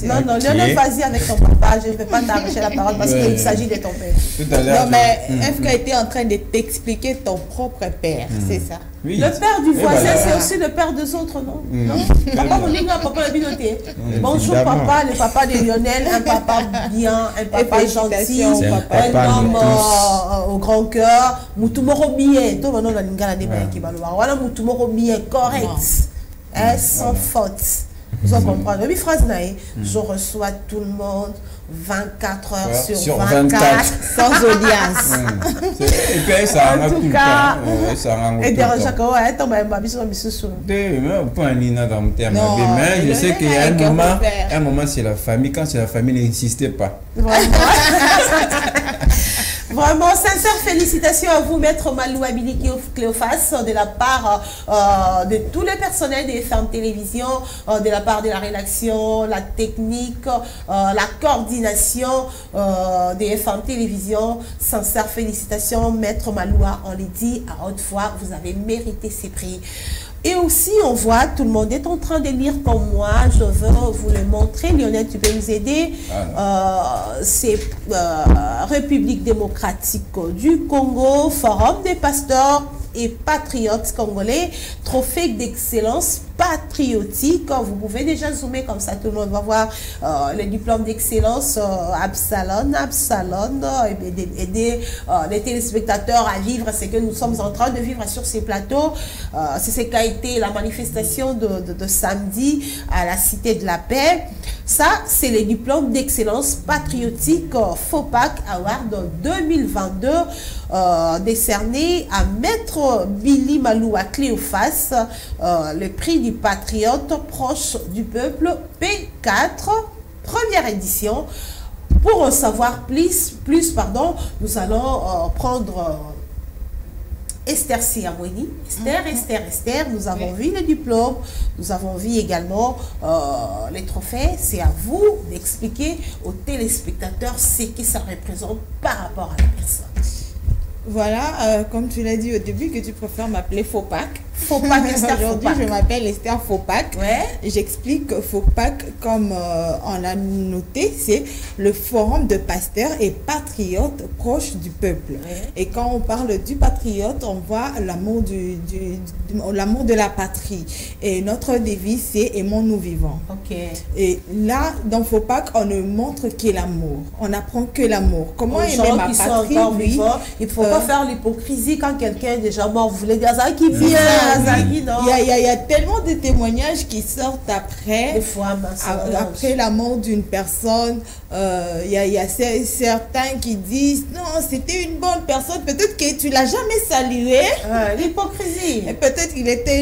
Non, Lionel, vas-y avec ton papa. Je ne vais pas t'arracher la parole parce qu'il s'agit de ton père. Tout à l'heure. Non, mais FK était en train de t'expliquer ton propre père, c'est ça. Oui. Le père du voisin, c'est aussi le père des autres, non? Non. Papa, mon ligne, papa l'a binoté. Bonjour papa, le papa de Lionel, un papa bien, un papa gentil, un homme au grand cœur, Moutoumoro bien. Tout le monde a l'ingala de Bayakibalwa. Voilà Moutoumoro bien, correct, sans faute. Vous en comprenez. Oui, phrase naïe. Je reçois tout le monde 24 heures sur 24 sans audience. Et puis ça en tout cas, et derrière chaque fois, elle tombe à ma mission. Mais je sais qu'il y a un moment, c'est la famille. Quand c'est la famille, n'insistez pas. Vraiment, sincère félicitations à vous, Maître Malou Abiliki Cléophas, de la part de tous les personnels des FM Télévision, de la part de la rédaction, la technique, la coordination des FM Télévision. Sincère félicitations, Maître Maloua, on les dit à haute voix, vous avez mérité ces prix. Et aussi, on voit, tout le monde est en train de lire comme moi. Je veux vous le montrer. Lionel, tu peux nous aider. C'est République démocratique du Congo, Forum des pasteurs et patriotes congolais, trophée d'excellence patriotique. Vous pouvez déjà zoomer comme ça, tout le monde va voir le diplôme d'excellence Absalon, et aider les téléspectateurs à vivre ce que nous sommes en train de vivre sur ces plateaux. C'est ce qu'a été la manifestation de samedi à la Cité de la Paix. Ça, c'est le diplôme d'excellence patriotique FOPAC Award 2022 décerné à Maître Billy Maloua Cléophas, le prix du patriote proche du peuple P4, première édition. Pour en savoir plus, nous allons prendre Esther Siamoni. Esther, nous avons vu le diplôme, nous avons vu également les trophées. C'est à vous d'expliquer aux téléspectateurs ce que ça représente par rapport à la personne. Voilà, comme tu l'as dit au début, que tu préfères m'appeler FOPAC. Esther Aujourd'hui, je m'appelle Esther FOPAC. Ouais. J'explique FOPAC, comme on l'a noté, c'est le forum de pasteurs et patriotes proches du peuple. Ouais. Et quand on parle du patriote, on voit l'amour l'amour de la patrie. Et notre devise, c'est aimons-nous vivants. Ok. Et là, dans FOPAC, on ne montre que l'amour. On n'apprend que l'amour. Comment aimer ma patrie, oui. Il ne faut pas faire l'hypocrisie quand quelqu'un est déjà mort. Vous voulez dire ça qui vient. Il y a tellement de témoignages qui sortent après, des fois, après la mort d'une personne. Il y a certains qui disent non, c'était une bonne personne, peut-être que tu l'as jamais salué. L'hypocrisie. Peut-être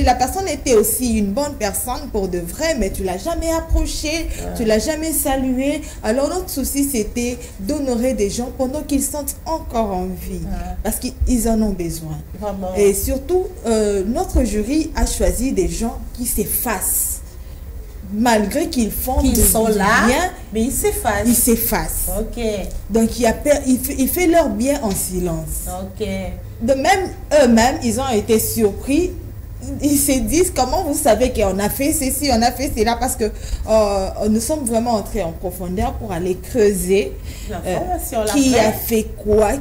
la personne était aussi une bonne personne pour de vrai, mais tu l'as jamais approché, tu l'as jamais salué. Alors notre souci, c'était d'honorer des gens pendant qu'ils sont encore en vie, parce qu'ils en ont besoin. Vraiment. Et surtout, notre jury a choisi des gens qui s'effacent. Malgré qu'ils font qu'ils sont là, bien, mais ils s'effacent. Ils s'effacent. Ok. Donc il fait leur bien en silence. Ok. De même, eux-mêmes, ils ont été surpris ils se disent comment vous savez qu'on a fait ceci, on a fait cela, parce que nous sommes vraiment entrés en profondeur pour aller creuser qui a fait quoi,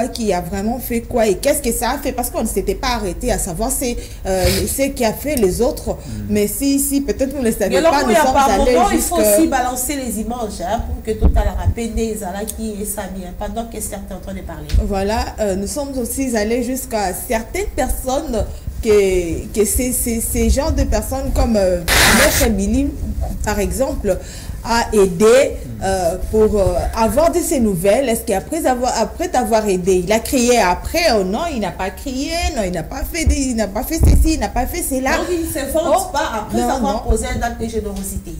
qui a vraiment fait quoi et qu'est-ce que ça a fait, parce qu'on ne s'était pas arrêté à savoir ce qui a fait les autres, mais si peut-être vous ne le savez pas, nous sommes allés il faut aussi balancer les images pour que tout à la rappel des qui est ça bien pendant que certains sont en train de parler. Voilà, nous sommes aussi allés jusqu'à certaines personnes que ces genres de personnes comme Maître Billy, par exemple, a aidé pour avoir de ces nouvelles. Est-ce qu'après t'avoir aidé, il a crié après? Oh non, il n'a pas crié, non, il n'a pas fait ceci, il n'a pas fait cela. Donc il ne se vante pas après avoir posé un acte de générosité.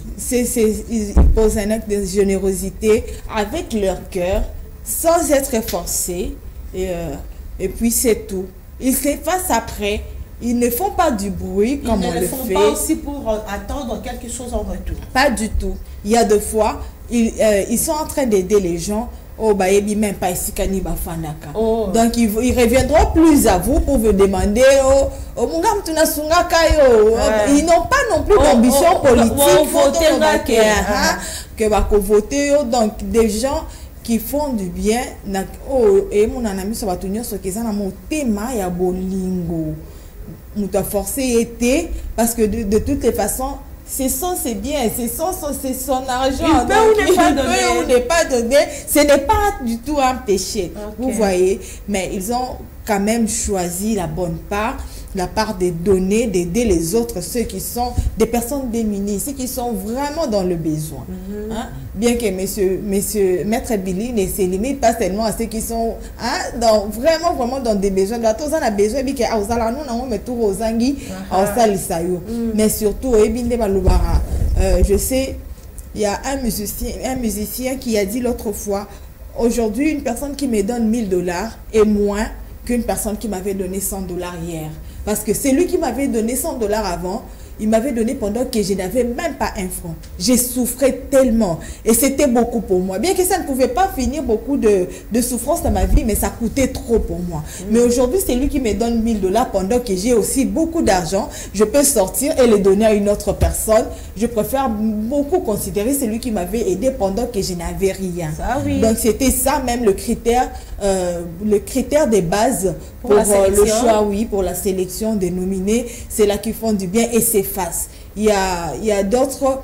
Ils posent un acte de générosité avec leur cœur, sans être forcés, et puis c'est tout. Ils s'effacent après. Ils ne font pas du bruit comme on le fait. Ils ne le font pas aussi pour attendre quelque chose en retour. Pas du tout. Il y a deux fois, ils sont en train d'aider les gens. Donc ils reviendront plus à vous pour vous demander ils n'ont pas non plus d'ambition politique que voter. Donc des gens qui font du bien et mon ami ça va tenir ce qu'ils ont dans thème ya bolingo. Nous t'a forcé été parce que de toutes les façons c'est bien, c'est son argent. Il peut ou n'est pas donné. Ce n'est pas du tout un péché. Vous voyez, mais ils ont quand même choisi la bonne part, la part de donner, d'aider les autres, ceux qui sont des personnes démunies, ceux qui sont vraiment dans le besoin. Bien que Maître Billy ne se limite pas seulement à ceux qui sont vraiment dans des besoins. Mais surtout, je sais, il y a un musicien qui a dit l'autre fois, aujourd'hui, une personne qui me donne $1000 est moins qu'une personne qui m'avait donné $100 hier. Parce que c'est lui qui m'avait donné $100 avant, il m'avait donné pendant que je n'avais même pas un franc. J'ai souffert tellement. Et c'était beaucoup pour moi. Bien que ça ne pouvait pas finir beaucoup de souffrance dans ma vie, mais ça coûtait trop pour moi. Mais aujourd'hui, c'est lui qui me donne $1000 pendant que j'ai aussi beaucoup d'argent. Je peux sortir et le donner à une autre personne. Je préfère beaucoup considérer celui qui m'avait aidé pendant que je n'avais rien. Ça, oui. Donc c'était ça même le critère des bases pour le choix, oui, pour la sélection des nominés. C'est là qu'ils font du bien et s'effacent. Il y a d'autres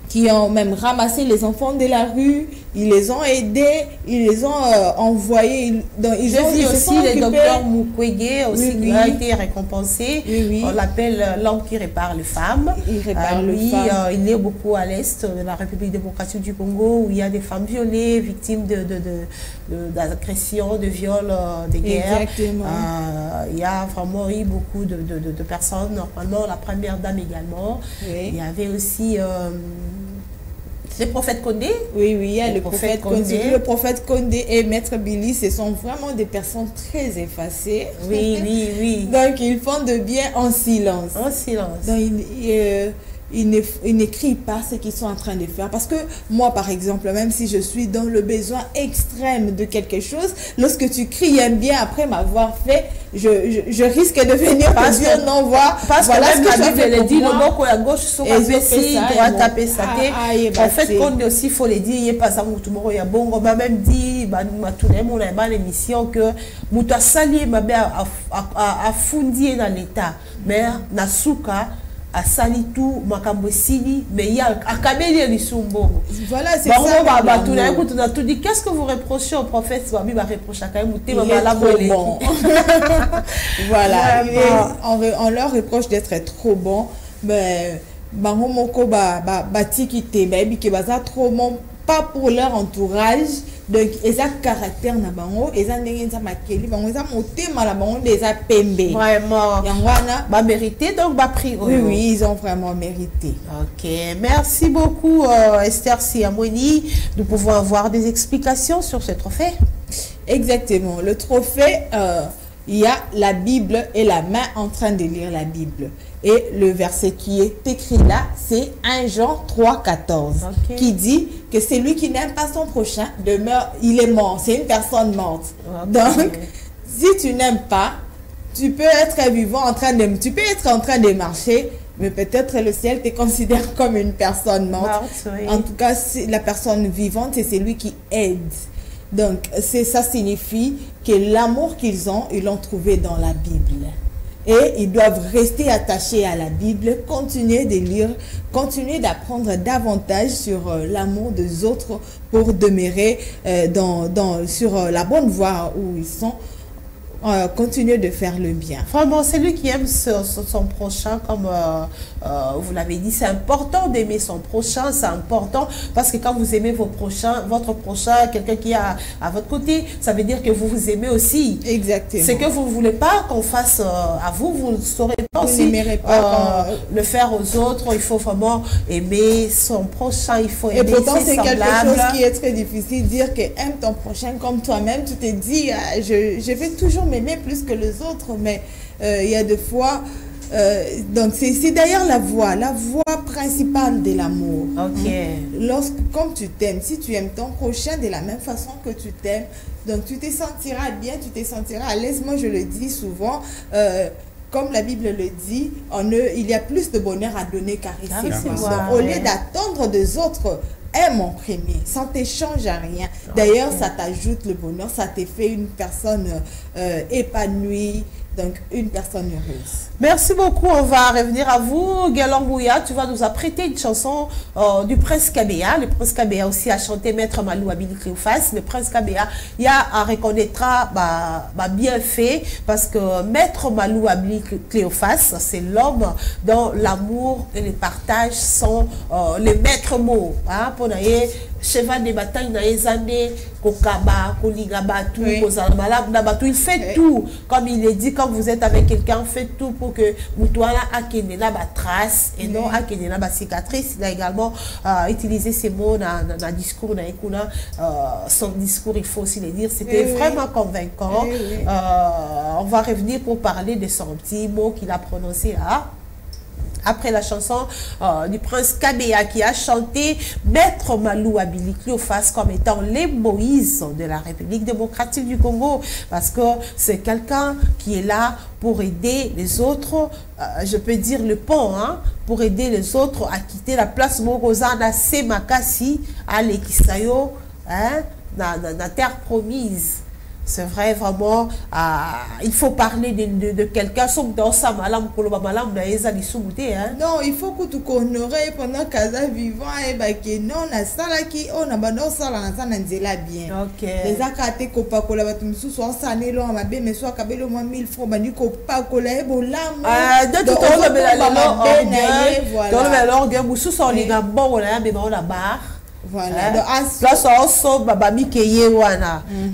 qui ont même ramassé les enfants de la rue, ils les ont aidés, ils les ont envoyés. J'ai vu aussi le docteur Mukwege aussi qui a été récompensé. On l'appelle l'homme qui répare les femmes. Il répare les femmes. Il est beaucoup à l'est de la République démocratique du Congo où il y a des femmes violées, victimes d'agressions, de viols, de guerres. Exactement. Il y a vraiment eu beaucoup de personnes, normalement la première dame également. Oui. Il y avait aussi... le prophète Condé. Oui, il y a le prophète Condé. Le prophète Condé et Maître Billy, ce sont vraiment des personnes très effacées. Oui. Donc, ils font de bien en silence. En silence. Donc, ils n'écrivent pas ce qu'ils sont en train de faire. Parce que moi, par exemple, même si je suis dans le besoin extrême de quelque chose, lorsque tu cries un bien après m'avoir fait, je risque de venir te dire non, parce voilà que ce que tu as fait pour dit, moi. le mot à gauche, sur la droite, taper ça. En fait, quand aussi, il faut le dire, il n'y a pas ça, il y a bon, on m'a même dit, tout le monde a l'émission que Mouta Sali m'a bien affundi dans l'état. Mais Nasuka, à Salitou, Makambo Sili, mais il y a Akabeli Lisumbo. Voilà, c'est ça. On a tout dit. Qu'est-ce que vous reprochez au prophète Swabi va reprocher à Kaimouté, il est trop bon. Voilà. On leur reproche d'être trop bon. Mais Bango Batikite, Baby Kebaza trop bon, pas pour leur entourage. Donc, ils ont caractère na bango, ils ont makeli, bango ils ont monté mal bango des pembe. Vraiment. Yangwana, mérité donc prix. Oui, ils ont vraiment mérité. Ok, merci beaucoup Esther Siamoni. Nous pouvons avoir des explications sur ce trophée. Exactement. Le trophée, il y a la Bible et la main en train de lire la Bible. Et le verset qui est écrit là, c'est 1 Jean 3,14, qui dit que celui qui n'aime pas son prochain demeure, il est mort. C'est une personne morte. Donc, si tu n'aimes pas tu peux être vivant tu peux être en train de marcher, mais peut-être le ciel te considère comme une personne morte. Oui. En tout cas, la personne vivante, c'est celui qui aide. Donc, ça signifie que l'amour qu'ils ont, ils l'ont trouvé dans la Bible. Et ils doivent rester attachés à la Bible, continuer de lire, continuer d'apprendre davantage sur l'amour des autres pour demeurer sur la bonne voie où ils sont. Continuer de faire le bien. Vraiment, c'est lui qui aime son prochain, comme vous l'avez dit, c'est important d'aimer son prochain, c'est important parce que quand vous aimez votre prochain, quelqu'un qui est à votre côté, ça veut dire que vous vous aimez aussi. Exactement. C'est que vous ne voulez pas qu'on fasse à vous, vous ne saurez pas aussi le faire aux autres. Il faut vraiment aimer son prochain, il faut aimer ses semblables. Et pourtant, c'est quelque chose qui est très difficile, dire que aime ton prochain comme toi-même. Tu te dis, je vais toujours m'aimer plus que les autres, mais il y a des fois, donc c'est d'ailleurs la voie principale de l'amour. Comme tu t'aimes, si tu aimes ton prochain de la même façon que tu t'aimes, donc tu te sentiras bien, tu te sentiras à l'aise. Moi, je le dis souvent, comme la Bible le dit, il y a plus de bonheur à donner qu'à recevoir. Au lieu d'attendre des autres, aime en premier, ça ne t'échange à rien. D'ailleurs, ça t'ajoute le bonheur, ça te fait une personne épanouie, donc une personne heureuse. Merci beaucoup, on va revenir à vous. Galan Bouya, tu vas nous apprêter une chanson du Prince Kabea. Le Prince Kabea aussi a chanté Maître Malou Abili Cléophas. Le Prince Kabea, il y a reconnaîtra bien fait parce que Maître Malou Abili Cléophas, c'est l'homme dont l'amour et le partage sont les maîtres mots. Hein, pour naïe, cheval de bataille naïe zane, kokaba, koligaba, tout, il fait tout. Comme il est dit, quand vous êtes avec quelqu'un, faites tout pour que Moutouala Akenena ba trace et non Akenena ba cicatrice. Il a également utilisé ces mots dans le discours, son discours, il faut aussi le dire, c'était vraiment convaincant. On va revenir pour parler de son petit mot qu'il a prononcé là. Après la chanson du Prince Kabea qui a chanté Maître Malou Abili Cléophas comme étant les Moïse de la République démocratique du Congo, parce que c'est quelqu'un qui est là pour aider les autres, je peux dire le pont, hein, pour aider les autres à quitter la place Morozana Semakasi à l'Ekisayo, hein, dans terre promise. C'est vrai, vraiment, il faut parler de quelqu'un, sauf dans sa malam, non, il faut que tu connaisses pendant qu'elle vivant, et que non, la salle qui, on a bandé ça, la salle n'a bien. Ok. Les accatés copa cola, tu me sous soit sané, l'on m'a bien, mais soit cabelo moins 1000 francs, bani copa cola, bon là, de tout le monde, voilà. L'orgue, vous sous les gars, bon, on a bien la barre. Voilà.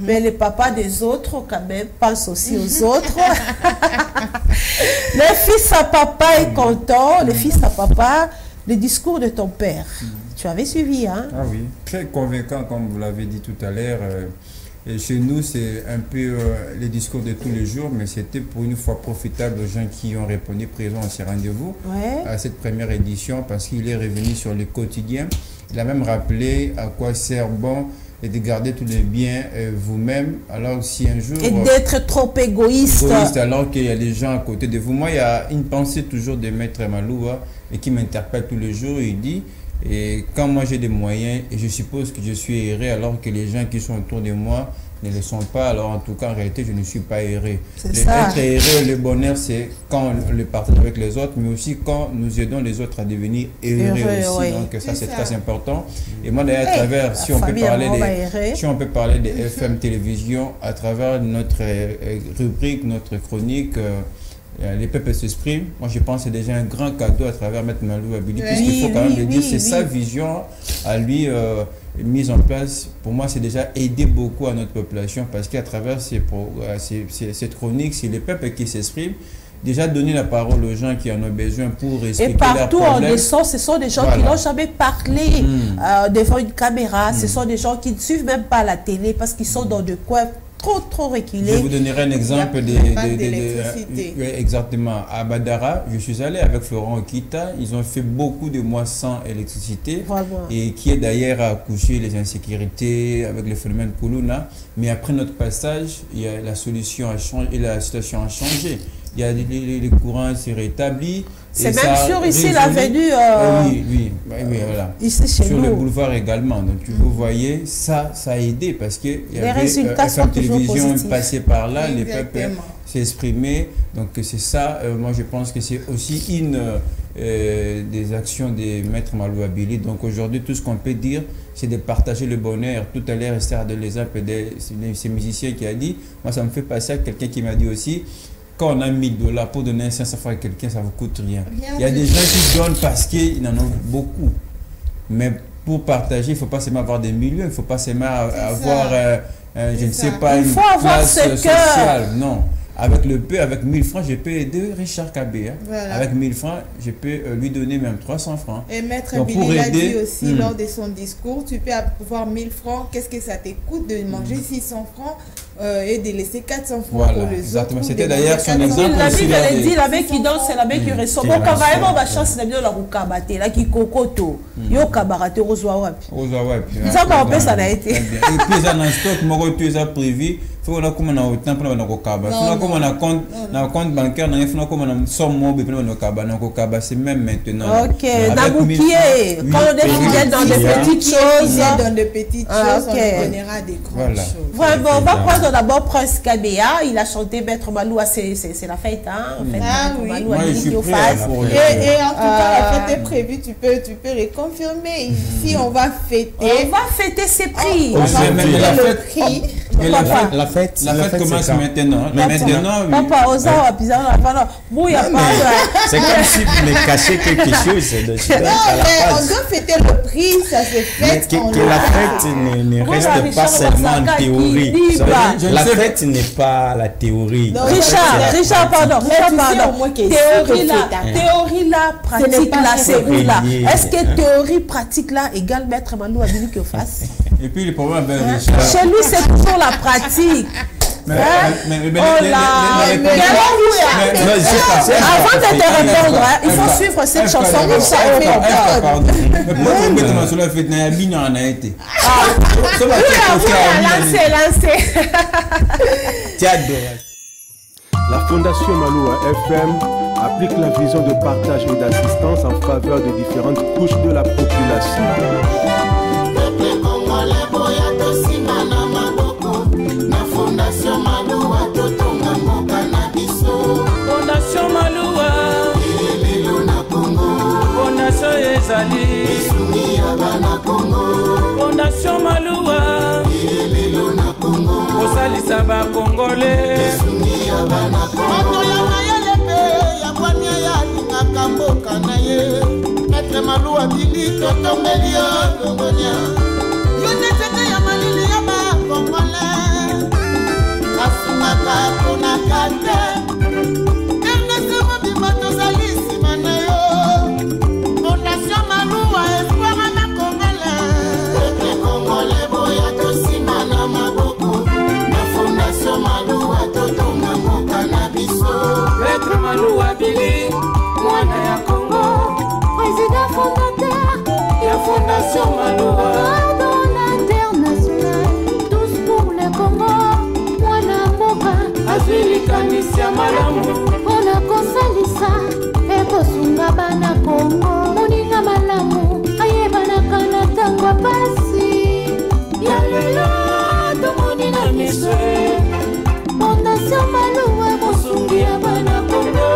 Mais les papas des autres, quand même, pensent aussi aux autres. Le fils à papa est content. Le fils à papa, le discours de ton père. Tu avais suivi, hein? Ah oui, très convaincant, comme vous l'avez dit tout à l'heure. Et chez nous, c'est un peu les discours de tous les jours, mais c'était pour une fois profitable aux gens qui ont répondu présent à ces rendez-vous, à cette première édition, parce qu'il est revenu sur le quotidien. Il a même rappelé à quoi sert bon et de garder tous les biens vous-même. Alors si un jour... Et d'être trop égoïste. Alors qu'il y a des gens à côté de vous. Moi, il y a une pensée toujours de Maître Maloua et qui m'interpelle tous les jours. Il dit, et quand moi j'ai des moyens, et je suppose que je suis erré alors que les gens qui sont autour de moi ne le sont pas, alors en tout cas en réalité je ne suis pas erré. Être erré, le bonheur c'est quand on le partage avec les autres, mais aussi quand nous aidons les autres à devenir heureux aussi. Donc ça c'est très important. Et moi d'ailleurs à travers, si on peut parler de FM télévision, à travers notre rubrique, notre chronique, les peuples s'expriment. Moi, je pense que c'est déjà un grand cadeau à travers Maître Malou Abili, puisqu'il faut quand même le dire, c'est sa vision à lui mise en place. Pour moi, c'est déjà aider beaucoup à notre population, parce qu'à travers cette chronique, c'est les peuples qui s'expriment. Déjà donner la parole aux gens qui en ont besoin pour expliquer leurs problèmes. Et partout en descend, ce sont des gens qui n'ont jamais parlé devant une caméra. Ce sont des gens qui ne suivent même pas la télé parce qu'ils sont dans des coins trop reculé. Je vous donnerai un exemple d'électricité. Exactement. À Badara, je suis allé avec Florent Okita. Ils ont fait beaucoup de mois sans électricité. Vraiment. Et qui est d'ailleurs à coucher les insécurités avec le phénomène Kuluna. Mais après notre passage, la solution a changé et la situation a changé. Il y a les courants s'est rétabli. C'est même sûr ici l'avenue. Oui, voilà. Ici chez sur nous. le boulevard également. Donc vous voyez, ça a aidé parce que il y avait FM télévision passée par là, Exactement. les peuples s'exprimaient. Donc c'est ça. Moi je pense que c'est aussi une des actions des maîtres Malou Abili. Donc aujourd'hui tout ce qu'on peut dire, c'est de partager le bonheur. Tout à l'heure, Esther de l'exemple de ces musiciens qui a dit. Moi ça me fait passer à quelqu'un qui m'a dit aussi. Quand on a $1000 pour donner 500 francs à quelqu'un, ça ne vous coûte rien. Il y a des gens qui donnent parce qu'ils en ont beaucoup. Mais pour partager, il ne faut pas seulement avoir des millions, il ne faut pas seulement avoir, je ne sais pas, une place sociale. Non. Avec le peu, avec 1000 francs, je peux aider Richard Kabé. Hein. Voilà. Avec 1000 francs, je peux lui donner même 300 francs. Et Maître Billy l'a dit aussi lors de son discours, tu peux avoir 1000 francs, qu'est-ce que ça te coûte de manger 600 francs et de laisser 400 francs voilà, pour les exactement. autres. C'était d'ailleurs son exemple. La dit, la mec qui danse, c'est la mec qui reçoit. Bon, quand vraiment, ma chance, c'est bien la roukabate, là qui kokoto. Yo kabarate, Rosoa wapi. Rosoa wapi. Ça m'a empêché, ça a été. Et puis, ça n'a stock, moi, tu es prévu. Il faut que nous autant pour nous kaba. Il faut que nous compte bancaire, il faut que nous somme mobile pour nous kaba. C'est même maintenant. Ok. Naboukié. Quand on est fidèle dans des petites choses, on donnera des grandes choses. Vraiment, on va prendre d'abord Prince Kabea. Il a chanté Maître Malou, c'est la fête, hein. En fait, ah oui. Malou a dit Et en tout cas, la fête est prévue, tu peux le confirmer. Ici, on va fêter. On va fêter ses prix. On va fêter le prix. La fête commence maintenant. Maintenant, oui. Papa, c'est comme si vous me cachez quelque chose. Non, mais on doit fêter le prix, ça se fête. Que la fête ne reste pas seulement en théorie. La fête n'est pas la théorie. Richard, pardon. Théorie là, pratique là, c'est où là? Est-ce que théorie, pratique là égale Maître Malou Abili que fasse? Et puis le problème avec Richard. Chez lui, c'est toujours la pratique. Avant de te répondre, il faut suivre cette chanson. La Fondation Maloua FM applique la vision de partage et d'assistance en faveur des différentes couches de la population. Fondation Maloua totonga mboka na biso. Fondation Maloua elelo na Congo. Fondation ezali misuni ya bana Congo. Fondation Maloua elelo na Congo. Osalisa ba Congolais misuni ya bana Congo. Moto ya mayele pe ya kwanya ya lingaka mboka na ye. Maître Malou Abili totongeli yo Congolia. Yo netete ya malili ya ba Congolais. Asumaka kuna kate Ernest Mobimbo zalisi manayo Fondation Maloua espoir na Congolais Peuple Congolais boya tosima na maboko Na Fondation Maloua totonga mboka na biso Maître Malou Abili mwana ya Congo Président fondateur ya Fondation Maloua Pardon international Tous pour le Congo azwilikanisi ya malamu mpona kosalisa ekosunga bana Kongo moninga malamu ayebanaka na ntango ya pasi ya lelo tomoni na miso Fondation Maloua mosungi ya bana Kongo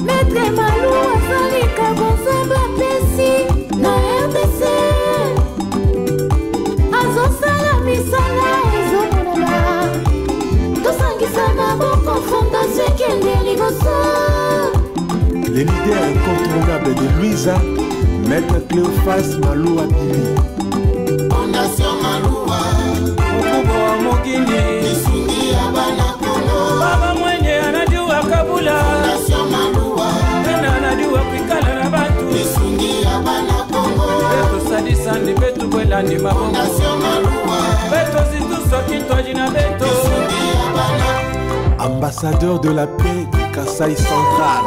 Maître Malou azalika bonzambe apesi na RDC azosala misala Les leaders incontournables de Luisa, Maître Cléophas Malou Abili. Fondation Maloua, mkubwa wa mugini, misungi ya bana Kongo. Baba mwenye anajua kabula. Fondation Maloua, tena anajua kuikala na batu. Misungi ya bana Kongo. Beto sadisa ni betu kwela ni mabongo. Fondation Maloua, beto zitu Ambassadeur de la paix du Kasaï central.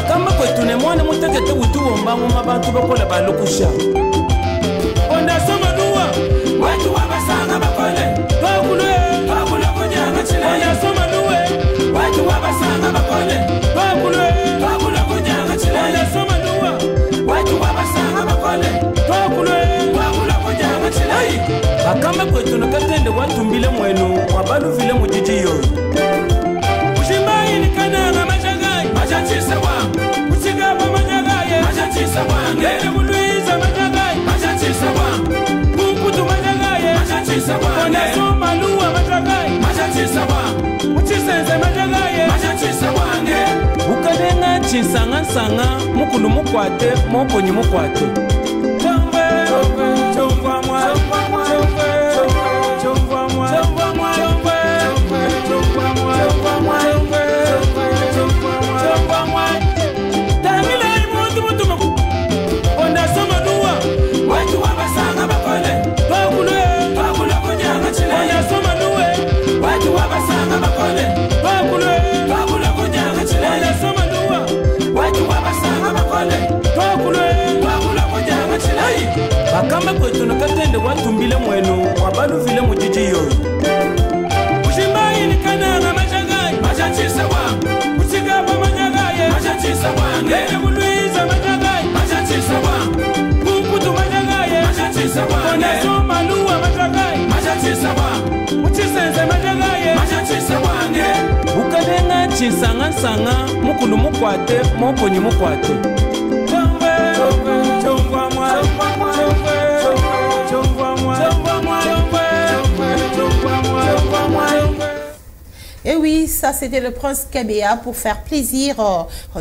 Kama kwetu ne mwana mutegete utuomba mu mabantu bakola balokusha onda soma duwa watu wabasanga bakole bakule kujanga chile onda soma duwe watu wabasanga bakole bakule kujanga chile onda soma duwa watu wabasanga bakole bakule kujanga chile akamba kwetu nakatende watumbile mwenu wabalu vile mujiji yoyo ushimbai ni kananga Majachisa wangu, uchigaba majagaye Majachisa wangu, ngere muluiza majagaye Majachisa wangu, kumputu majagaye Fondation Malua Majagai Majachisa wa Uchisenze Majagai Majachisa wange Ukadenga chisanga sanga mukulu mukwate moponyi mukwate Chombe Chomba mwa Bakamba kwetu nakatende watumbile mwenu wabalu vile mujiji yoyi Ushimbayi ni kananga majagai Majachisa wangu Uchigaba majagai Majachisa wangu Nene muluiza majagai Majachisa wangu Kukutu majagai Majachisa wangu Fondation Malua majagai Majachisa wangu Uchisenze majagai Majachisa wangu Ukadenga chisanga sanga mukulu mukwate moponyi mukwate Chomba mwa Et oui, ça c'était le prince Kabea pour faire plaisir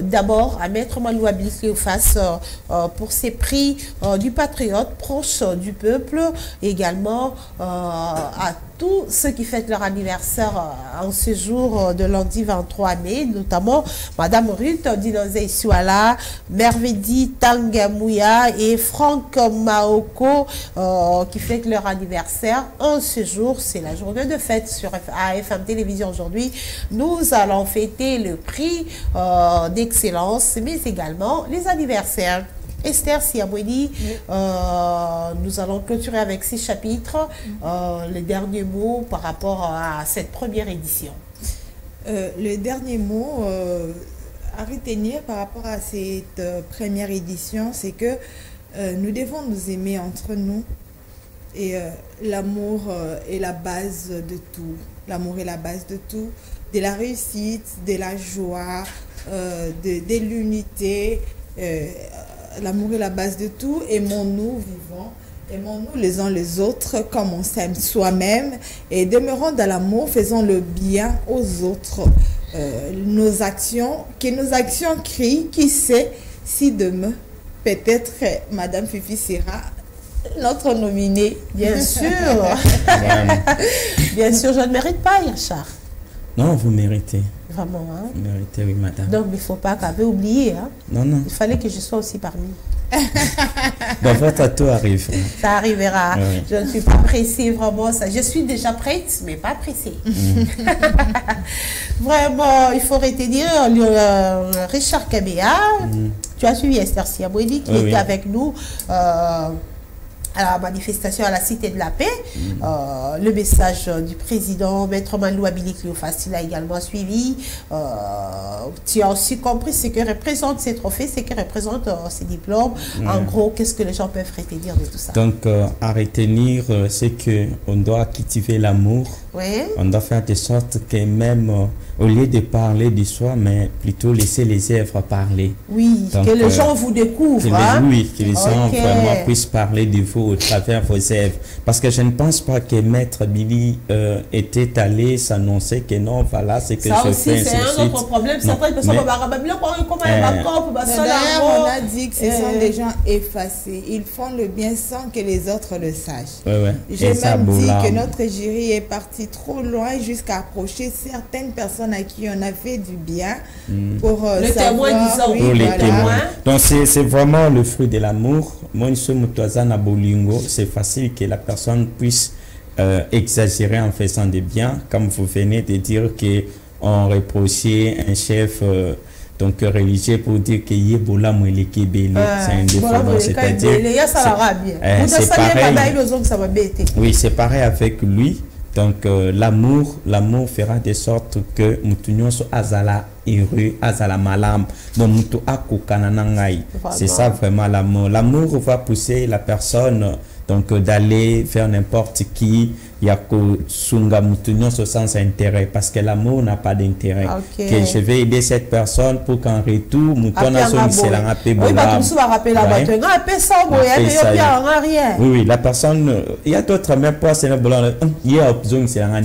d'abord à Maître Maloua Bilkioufas pour ses prix du patriote proche du peuple, également à tous ceux qui fêtent leur anniversaire en ce jour de lundi 23 mai, notamment Madame Ruth Dinozé Suala, Mervedi Tangamouya et Franck Maoko qui fêtent leur anniversaire en ce jour. C'est la journée de fête sur AFM Télévision aujourd'hui. Nous allons fêter le prix d'excellence, mais également les anniversaires. Esther Siabouedi, nous allons clôturer avec 6 chapitres. Les derniers mots par rapport à cette première édition. Le dernier mot à retenir par rapport à cette première édition, c'est que nous devons nous aimer entre nous. Et l'amour est la base de tout. L'amour est la base de tout. De la réussite, de la joie, de l'unité. L'amour est la base de tout. Aimons-nous, vivons. Aimons-nous les uns les autres comme on s'aime soi-même. Et demeurons dans l'amour, faisons le bien aux autres. Que nos actions crient, qui sait si demain, peut-être Madame Fifi sera notre nominée. Bien sûr. Bien sûr, je ne mérite pas, Yachar. Non, vous méritez. Vraiment, hein? Vous méritez, oui, madame. Donc, il ne faut pas qu'elle oublié, hein? Non, non. Il fallait que je sois aussi parmi. Bon, votre tour arrive. Ça arrivera. Oui. Je ne suis pas pressée, vraiment. Ça. Je suis déjà prête, mais pas pressée. Vraiment, il faut retenir Richard Kabea. Tu as suivi Esther Siabouedi qui était avec nous à la manifestation à la Cité de la Paix. Le message du président Maître Maloua Bilkioufas, il a également suivi. Tu as aussi compris ce que représentent ces trophées, ce que représentent ces diplômes. En gros, qu'est-ce que les gens peuvent retenir de tout ça? Donc, à retenir, c'est qu'on doit cultiver l'amour. On doit faire de sorte que même, au lieu de parler de soi, mais plutôt laisser les œuvres parler. Oui, donc, que les gens vous découvrent. Que les gens vraiment puissent parler de vous au travers vos œuvres. Parce que je ne pense pas que Maître Billy était allé s'annoncer que non, voilà ce que ça je aussi, fais. C'est un autre problème. Certaines personnes d'ailleurs, on a dit que ce sont des gens effacés. Ils font le bien sans que les autres le sachent. J'ai même dit que notre jury est parti trop loin jusqu'à approcher certaines personnes à qui on a fait du bien pour le témoin disant pour les témoins. Donc c'est vraiment le fruit de l'amour. Moi, c'est facile que la personne puisse exagérer en faisant des biens, comme vous venez de dire qu'on reprochait un chef donc religieux pour dire que Yebola Mwelekebele, c'est un défaut. C'est-à-dire, c'est pareil. Oui, c'est pareil avec lui. Donc l'amour fera de sorte que mutunyo so azala heureux, azala malam, donc mutu akukana nangai. C'est ça vraiment l'amour. L'amour va pousser la personne donc d'aller vers n'importe qui, il y a que sunga mutunyo sans intérêt parce que l'amour n'a pas d'intérêt. Que je vais aider cette personne pour qu'en retour mutona son excellent appel bola. Oui oui, la personne il y a d'autres même pas c'est le bola il y a besoin c'est un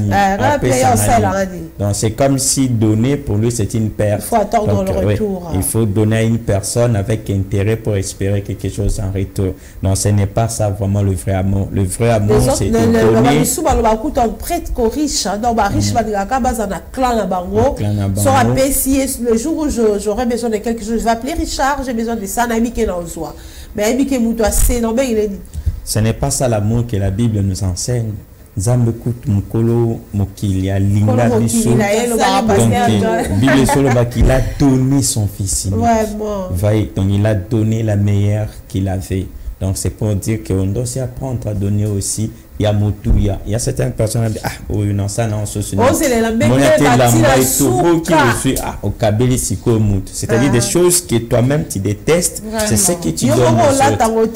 donc c'est comme si donner pour lui c'est une perte. Il faut attendre le retour. Il faut donner à une personne avec intérêt pour espérer quelque chose en retour. Donc ce n'est pas ça vraiment le vrai amour. Le vrai amour c'est de donner. Prêtre riche, donc riche le jour où j'aurai besoin de quelque chose, je vais appeler Richard, j'ai besoin de ça, mais ce n'est pas ça l'amour que la Bible nous enseigne. Zambe kut mukolo mokilia linda biso. Donc Bible solo ba qu'il a donné son fils. Donc il a donné la meilleure qu'il avait. Donc c'est pour dire qu'on doit aussi apprendre à donner aussi. Il y a Moutouya. Il y a certaines personnes qui disent, ah, oui, non, ça, non, c'est c'est-à-dire des choses que toi-même tu détestes, c'est ce que tu donnes aux autres.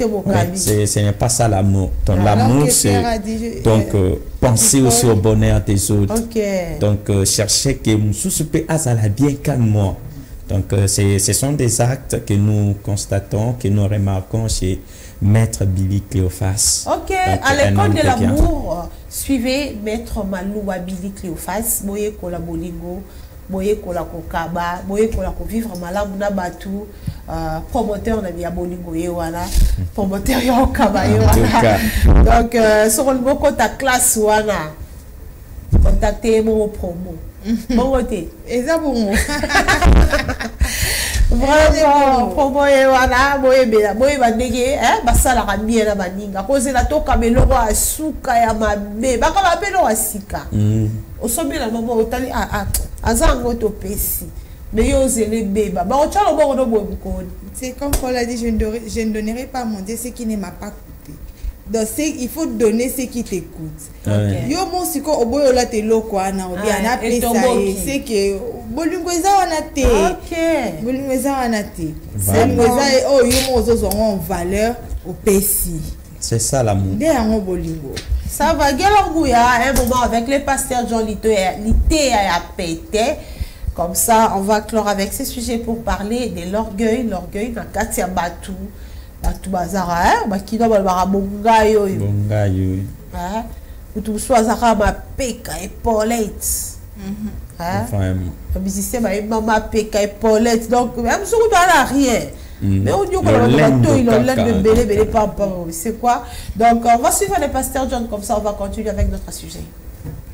Ce n'est pas ça l'amour. L'amour, c'est donc penser aussi au bonheur des autres. Donc chercher que Moussou peut la bien qu'à moi. Donc ce sont des actes que nous constatons, que nous remarquons chez Maître Billy Cléophas. Ok, à l'école de l'amour, suivez Maître Maloua Billy Cléophas, Boye Kola Bolingo, Boye Kola Kokaba, Boye Kola Vivre Malamu Nabatu, promoteur de Bia Bolingo Yewana, promoteur Yokaba Yewana. Donc, sur le mot ta classe Wana, contactez mon promo. Bon côté. Et ça bon. Vraiment, promo Yewana, Boye Bela, Boye Bandege, Basala Rabia na Baninga, cause la toka meloro asuka ya mabe, baka mabelo asika. Au sommet la maman otali azango to pesi. Mais yo zele beba, ba otalo bon no bo ko. C'est comme Paul a dit, je ne donnerai pas mon Dieu ce qui ne m'a pas coûté. Donc il faut donner ce qui t'écoute. Yo mon siko oboyo la te loko ana obi ana pesa c'est que bolingo eza wana te. Bolingo eza wana te. C'est moza oh yo mo zo en valeur au pesi. C'est ça l'amour. Ça va un moment avec le pasteur Jean Lité à pété. Comme ça, on va clore avec ces sujets pour parler de l'orgueil. L'orgueil, dans Katia Batou. Batou Bazara, qui doit avoir un bongayo. Bongayo. Ou soit Zara ma peka et Paulette. Enfin, le maman peka et Paulette. Donc, même si on n'a rien. Mais on dit que c'est quoi? Donc, on va suivre le pasteur John, comme ça on va continuer avec notre sujet.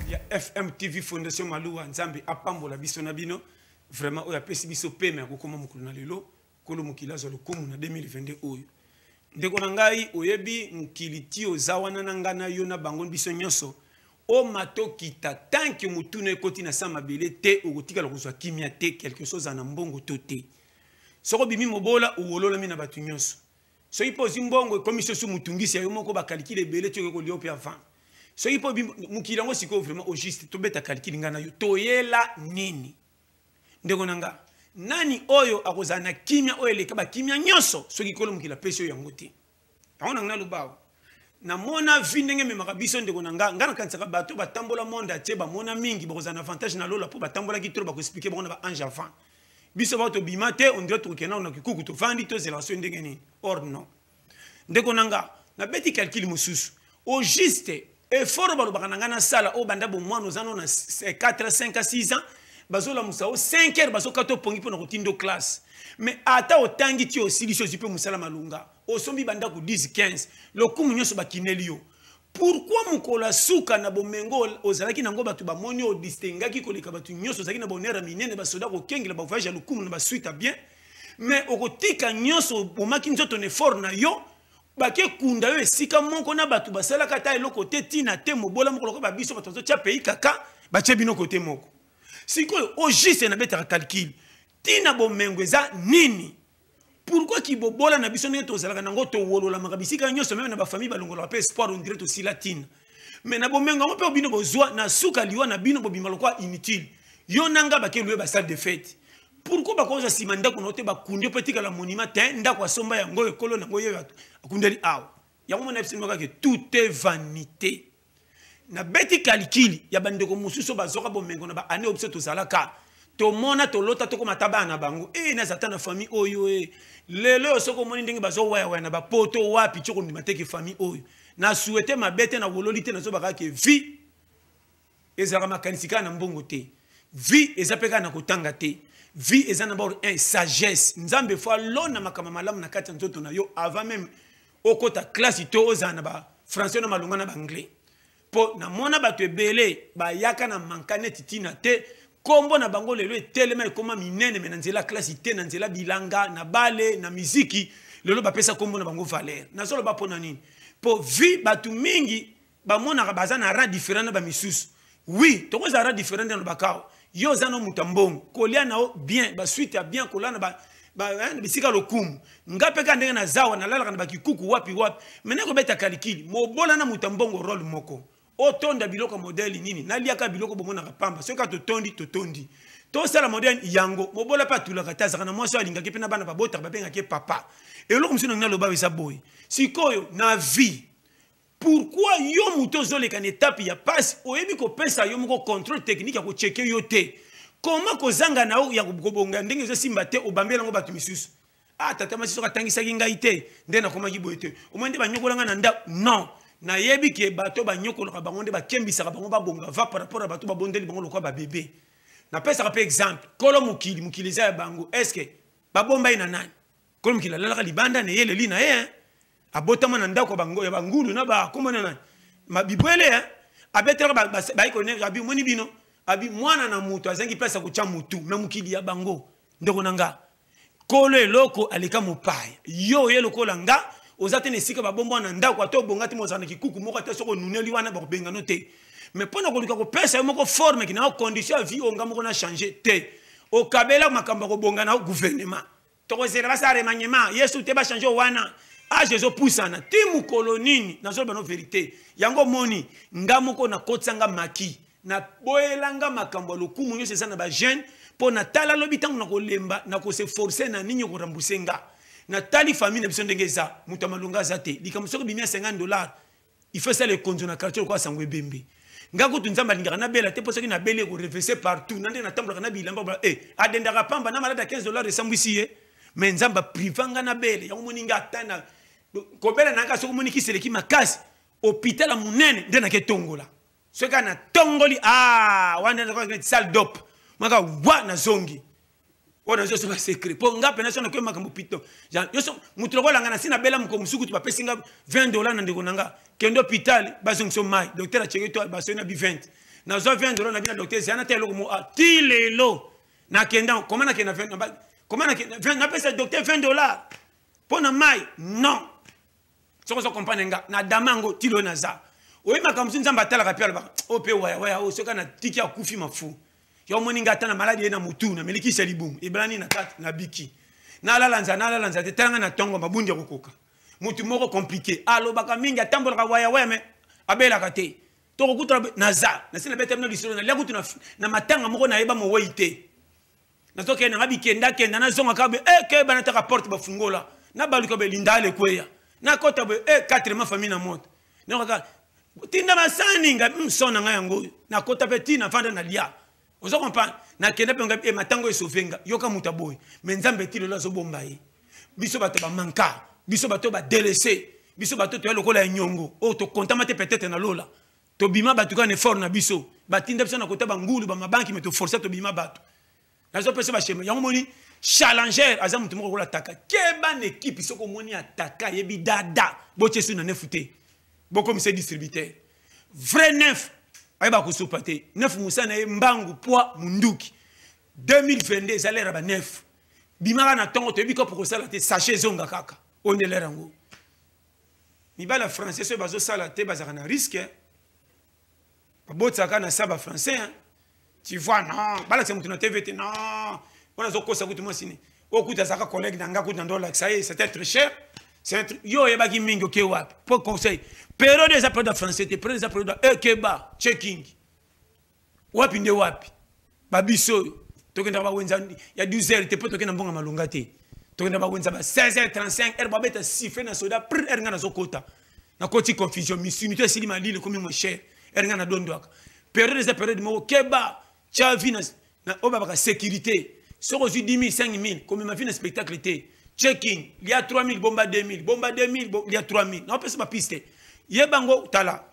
Il y a FM TV Fondation Maloua Nzambe Apambola Bisonabino. Vraiment, il y a PCBISO Peme, comment Moukouna Lelo, Kolo Moukila Zolokoum en 2022. Ndeko Nangai, Oyebi, Nkiliti, Ozawana Nangana, Yona Bangon Bisonyoso. O mato kita, tant que Moutune Koti na Samabele, te, ou Tika Lozwa Kimia, te, quelque chose en Ambongo Tote. Soko bimi mobola uolola mina batu nyonso. So ipo zimbongo komisio su mutungisi ya yomoko ba kalikile bele tyo ko liopi avant. So ipo mukilango siko vraiment au juste to beta kalikili ngana yo toyela nini. Ndeko nanga nani oyo akozana kimia oyo leka ba kimia nyonso so kikolo mukila pesio yango te. Aona ngana lubawo. Na mona vindenge me makabiso ndeko nanga ngana kansaka bato batambola monde tie ba mona mingi bakozana avantage na lola po batambola kitolo ba ko expliquer ba ba ange enfant. Biso bato bimate on dirait que na on a kikuku to vandi to zelation ndenge ni or non ndeko nanga na beti calcul mususu au juste effort balo bakanga na sala o banda bo mwana ozana na 4 5 6 ans bazola musao 5 heures bazo kato pongi pona kotindo classe mais ata otangi ti aussi liso zipe musala malunga o sombi banda ku 10 15 lo kumu nyoso bakinelio. Pourquoi mukola suka na bomengo ozalaki nango batu ba moni o distingaki koleka batu nyoso zaki na bonera minene ba soda ko kengi la ba voyage lukumu na ba suite bien mais okotika nyoso bomaki nzoto ne for na yo ba ke kunda yo esika monko na batu basala kata eloko te tina te mobola moko loko ba biso batu zo tia pays kaka ba tie bino kote moko sikoyo o juste na beta calcul tina bomengo eza nini. Pourquoi qui bobola na biso neto zalaka nango to wolola makabisika nyoso même na ba famille balongola pa espoir on dirait aussi latine mais na bomenga mo pe bino bozwa na suka liwa na bino bobima lokwa inutile yo nanga ba ke louer ba salle de fête. Pourquoi ba koza simanda ko note ba kundio petika la monument te ndako asomba yango ekolo nango yo akundeli aw yango mona episode makake tout est vanité na beti kalikili ya bandeko mususu bazoka bomengo na ba ane opse to zalaka to mona to lota to komata bana bango na zata na famille oyo lelo soko moni ndenge bazo wa na ba poto wapi choko ndima teke famille oyo na souhaiter mabete na wololite na zo bakake vie ezaka makanisika na mbongo te vie ezapeka na kotanga te vie ezana ba un sagesse nzambe fo lona makama malamu na kati nzoto na yo avant même okota classe to ozana ba français na malunga na ba anglais po na mona bato ebele ba yaka na mankane titina te kombo na bango lelo etelema ekoma minene me na nzela classe te na nzela bilanga na bale na miziki lelo bapesa kombo na bango valeur na solo bapona nini po vie batu mingi ba mona baza na rang différent na ba misusu oui to za rang différent na bakao yo zano mutambongo kolia nao bien ba suite ya bien kolana ba bisika lokumu ngape ka ndenge na zawa na lala na bakikuku wapi meneko beta kalikili mobola na mutambongo role moko otonda biloko modeli nini naliaka biloko bomona kapamba soka totondi to sala modeli yango mobola pa tulaka tazaka na mwaso alinga ke pena bana babota babenga ke papa eloko msino ngalo ba wesa boy sikoyo na vie pourquoi yo muto zoleka na étape ya passe oyebi ko pesa yo moko contrôle technique ya ko checker yo te comment kozanga na ya kobonga ndenge zo simba te obambela ngo batu misusu tata masiso katangisa ngai te ndena koma kiboye te omwende banyokolanga na nda non na yebi ke bato banyokolaka bango nde bakembisaka bango babonga va par rapport à bato babondeli bango lokwa ba bébé na pesa ka exemple kolo mukili za bango est-ce que babomba ina nani kolo mukili lalaka libanda ne yele lina abotama na ndako bango ya bangulu na ba komona nani mabibwele abetera ba ikone abi moni bino abi mwana na mutu azangi pesa kucha mutu na mukili ya bango ndeko nanga kolo eloko alika mupaya yo yelokola nga ozatene sika babombo na ndako ato bongati mozana kikuku moko te soko nuneli wana ba bengano te mais pona ko luka ko pesa moko forme ki na condition vie onga moko na changer te o kabela makamba ko bonga na gouvernement to ko zera sa remaniement yesu te ba changer wana Jésus poussana timu kolonini na zo bano vérité yango moni ngamoko na kotsanga maki na boelanga makambo lokumu nyo sesa na ba jeune po na tala lobi tangu na kolemba na ko se forcer na ninyo ko rambusenga na tali famille na biso ndenge za muta malunga za te likamsoko bimia $50 il fait ça le konzo na quartier ko sangwe bembe ngako tunzamba lingaka na bela te po soki na bele ko reverser partout nande na tambola na bilamba adendaka pamba na malada $15 esambwisi mais nzamba privanga na bele yango moninga atana kobela nanga soko moniki seleki makasi hôpital a munene ndena ke tongola soka na tongoli wana na salle d'op maka wa na zongi wana zo so ba secret po ngape na sona ko makambo pito yo so mutu lokola ngana sina bela mko musuku tu ba pesinga $20 na ndeko nanga kendo hôpital ba zongi so mai docteur a checké to ba sona bi 20 na zo $20 na bina docteur zana te loko mo tilelo na kenda comment na kenda 20 comment na kenda na pesa docteur $20 pona mai non soko so comprendre nga na damango tilo na za oyi makamzu nzamba tala kapia ba ope waya o soka na tiki akufi mafu yo moninga tana maladi na mutu na miliki selibum ibrani na kat na biki na lalanza te tanga na tongo mabundi kokoka mutu moko compliqué alo baka mingi atambola waya me abela kate to kokutra na za na sina bete na lisolo na lakutu na matanga moko na yeba mo weite na toke na ngabi kenda na zonga kabe ke bana ta porte ba fungola na baluka be lindale kweya na kota be 4 ma famille na moto na kaka tinda masani nga msona nga yango na kota pe tina fanda na lia ozo comprendre na kenda pe nga matango esofenga yoka mutaboy mais nzambe tilo la zo bomba yi biso bato ba manka biso bato ba délaissé biso bato to lokola nyongo o to kontamate peut-être na lola to bima batu ka ne fort na biso batinda biso na kota bangulu ba mabanki me to forcer to bima batu na zo pesa ba shema yango moni challenger azam mutu moko kola taka keba na équipe soko moni ataka yebi dada boche su na nefute boko mise distributeur vrai neuf ayeba ko sopate neuf musa na mbangu poids munduki 2022 salaire ba neuf bimaka na tongo to yebi ko pour sala te sachet zonga kaka on est lerango ni bala français so bazo sala te bazaka na risque babotaka na saba français tu vois non bala c'est mutu na TVT non on a zokosa kutu mosini okuta zaka collègue nanga kutu ndola ça y est c'était très cher c'est yo yebaki mingi ke wapi pour conseil période des appels de français te période des appels de keba checking wapi nde wapi babiso tokenda ba wenza ya 12h te poto kena mbonga malunga te tokenda ba wenza ba 16h35 herba beta siffler na soda pr ngana zokota na koti confusion misunité silima lile comme mo cher erenga na dondwaka période eza période moko keba tia vie na obabaka sécurité soko zu 10 000 5 000 comme ma vie na spectacle té check-in il y a 3 000 bomba 2 000 bomba 2 000 il y a 3 000 na pesa ba piste yebango tala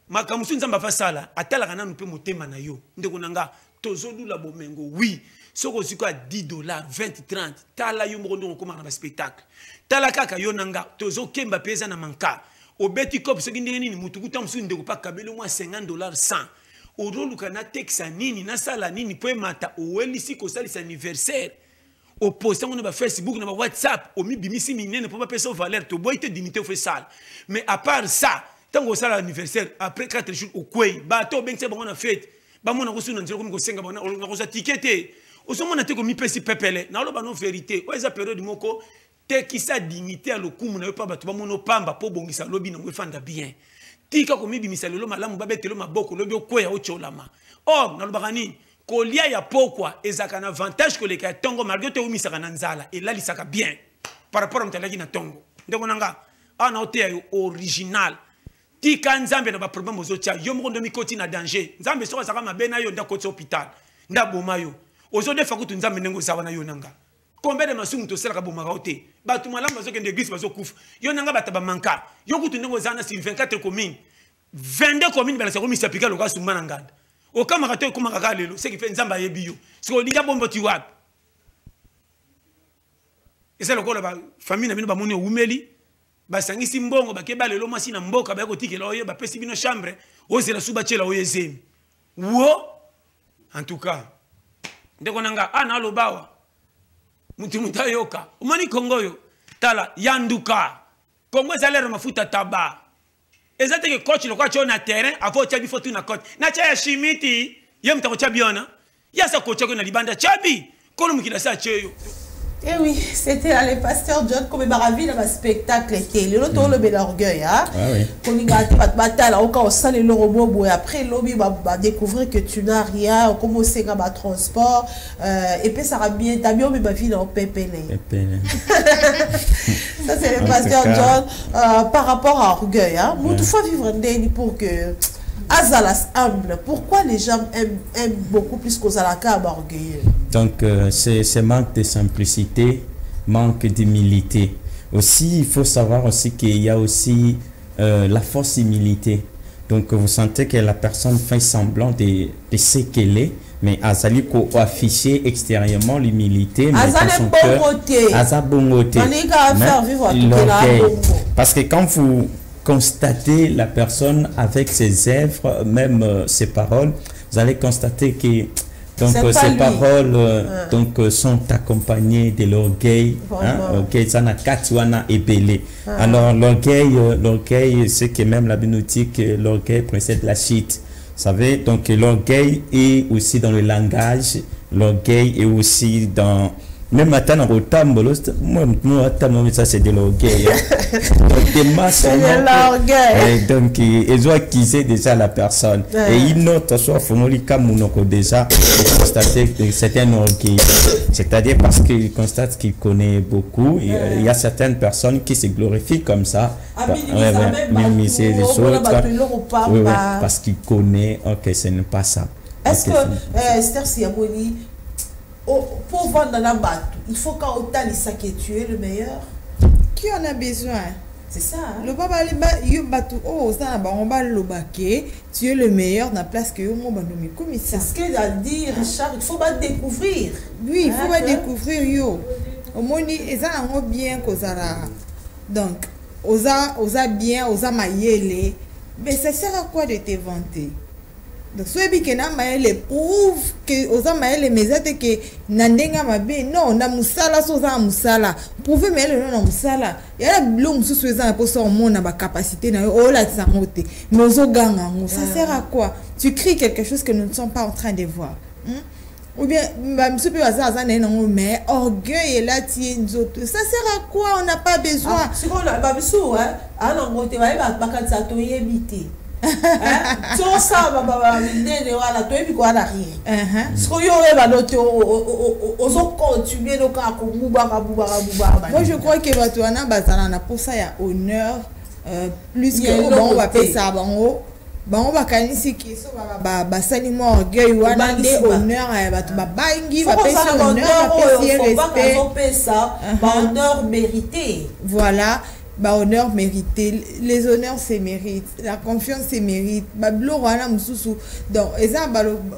makamusu nzamba fa sala atala kana mpe motema na yo ndeko nanga tozolula bomengo oui soko ziko à $10 20 30 tala yo moko ndongo koma na ba spectacle tala kaka yo nanga tozo kemba pesa na manka obeti cop soki ndenge nini mutu kuta musu ndeko pa kabelo mwa $50 100 oroluka na texa nini na sala nini po mata owelisi ko salisa anniversaire au poste on ba Facebook na ba WhatsApp o mi bimisi minene po ba pesa valeur to boite dignité fait sale mais à part ça tango sala anniversaire après 4 jours au kwei ba to bengse ba na fête ba mona ko suna nzelo ko ko senga ba na ko sa ticket o so mona te ko mi pesi pepele na lo ba no vérité o eza période moko te ki sa dignité à lokumu na yo pa ba to ba mono pamba po bongisa lobi na mo fanda bien tika ko mi bimisa lelo malamu ba betelo maboko lobi o kwea o cholama oh na lo ba nini kolia ya pokwa ezaka na avantage ko leka tongo malgré te umisaka na nzala et là lisaka bien par rapport à mtalaki na tongo ndeko nanga ana hotel original tika nzambe na ba problème ozotia yo moko ndomi koti na danger nzambe soka saka mabena yo ndakoti hôpital ndaboma yo ozo defa kutu nzambe ndengo zawa na yo nanga combien de masungu to sala ka bomaka ote batu malamu bazoke ndéglise bazokufa yo nanga bataba manka yo kutu ndengo zana sur 24 communes 22 communes bala sako misa pika loka sumana nganda okama kato kuma kaka lelo ce qui fait nzamba yebiyo siko linga bombo ti wapi esa lokola ba famille na bino ba moni umeli ba sangisi mbongo ba keba lelo masi na mboka ba ko tikela oye ba pesi bino chambre ozela suba chela oye zemi wo en tout cas ndeko nanga ana lobawa muti mutayoka umani kongoyo tala yanduka kongo salaire mafuta taba ezate ke coach lokwa chona terrain avant chabi fotu na coach na cha ya shimiti ye mtako chabiona yasa coach ko na libanda chabi kono mukila sa cheyo. Eh oui, c'était le pasteur John comme baravi dans le spectacle était le retour le bel orgueil hein. Quand il a été bataille au cas où ça le robot et après lobby va découvrir que tu n'as rien, comment c'est un transport et puis ça va bien t'as bien mais ma vie dans pépélé. Ça c'est le pasteur John par rapport à orgueil hein. Moi toutefois vivre un pour que Azalas humble. Pourquoi les gens aiment beaucoup plus qu'Ozalaka orgueilleux? Donc, c'est manque de simplicité, manque d'humilité. Aussi, il faut savoir aussi qu'il y a aussi la fausse humilité. Donc, vous sentez que la personne fait semblant de ce qu'elle est, mais Azali ko afficher extérieurement l'humilité, mais dans son cœur, parce que quand vous constatez la personne avec ses œuvres, même ses paroles, vous allez constater que donc ces paroles sont accompagnées de l'orgueil, l'orgueil ça n'a qu'à ébélé. Alors l'orgueil, c'est que même la Bible nous dit que l'orgueil précède la chute. Vous savez, donc l'orgueil est aussi dans le langage, l'orgueil est aussi dans même matin en retambolo, moi ça c'est de l'orgueil. C'est de l'orgueil. Donc ils ont acquis déjà la personne. Et il note soit Fomolika Mounoko déjà constater que c'est un orgueil. C'est-à-dire parce qu'il constate qu'il connaît beaucoup. Il y a certaines personnes qui se glorifient comme ça. Minimiser les autres. Parce qu'il connaît que ce n'est pas ça. Est-ce que Esther Siamoni pour vendre dans la batte, il faut qu'au talisa que tu es le meilleur. Qui en a besoin? C'est ça. Le baba oh ça on va le baquer. Tu es le meilleur dans la place que on va nommer comme ça. C'est ce qu'il a dit Richard. Il faut pas découvrir. Oui, il faut pas découvrir yo. Au moins ils ont bien qu'osara. Donc osa bien osa maïele. Mais ça sert à quoi de te vanter? Donc, soit que na maëlle prouve que aux maëlle mesate que nandenga mabe non na musala so za musala prouver maëlle non na musala ya la musu soza pour ça on a ba capacité na o la tsamote mais ozo ganga ça sert à quoi? Tu cries quelque chose que nous ne sommes pas en train de voir ou bien monsieur peut aza non mais orgueil et là ça sert à quoi? On n'a pas besoin c'est qu'on a pas besoin hein alors on te va ba kanza to yebite tout ça va venir voilà toi et puis quoi rien ce qu'on y aurait va noter aux continuer donc à moi je crois que Batuana Bazana pour ça il y a honneur plus que bon on va faire ça bon bango bakanisi kiso basali mo orgueil wana nde honneur ya bato babangi bapesi honneur bapesi honneur mérité. Voilà, honneur mérité. Les honneurs se méritent, la confiance se mérite. Donc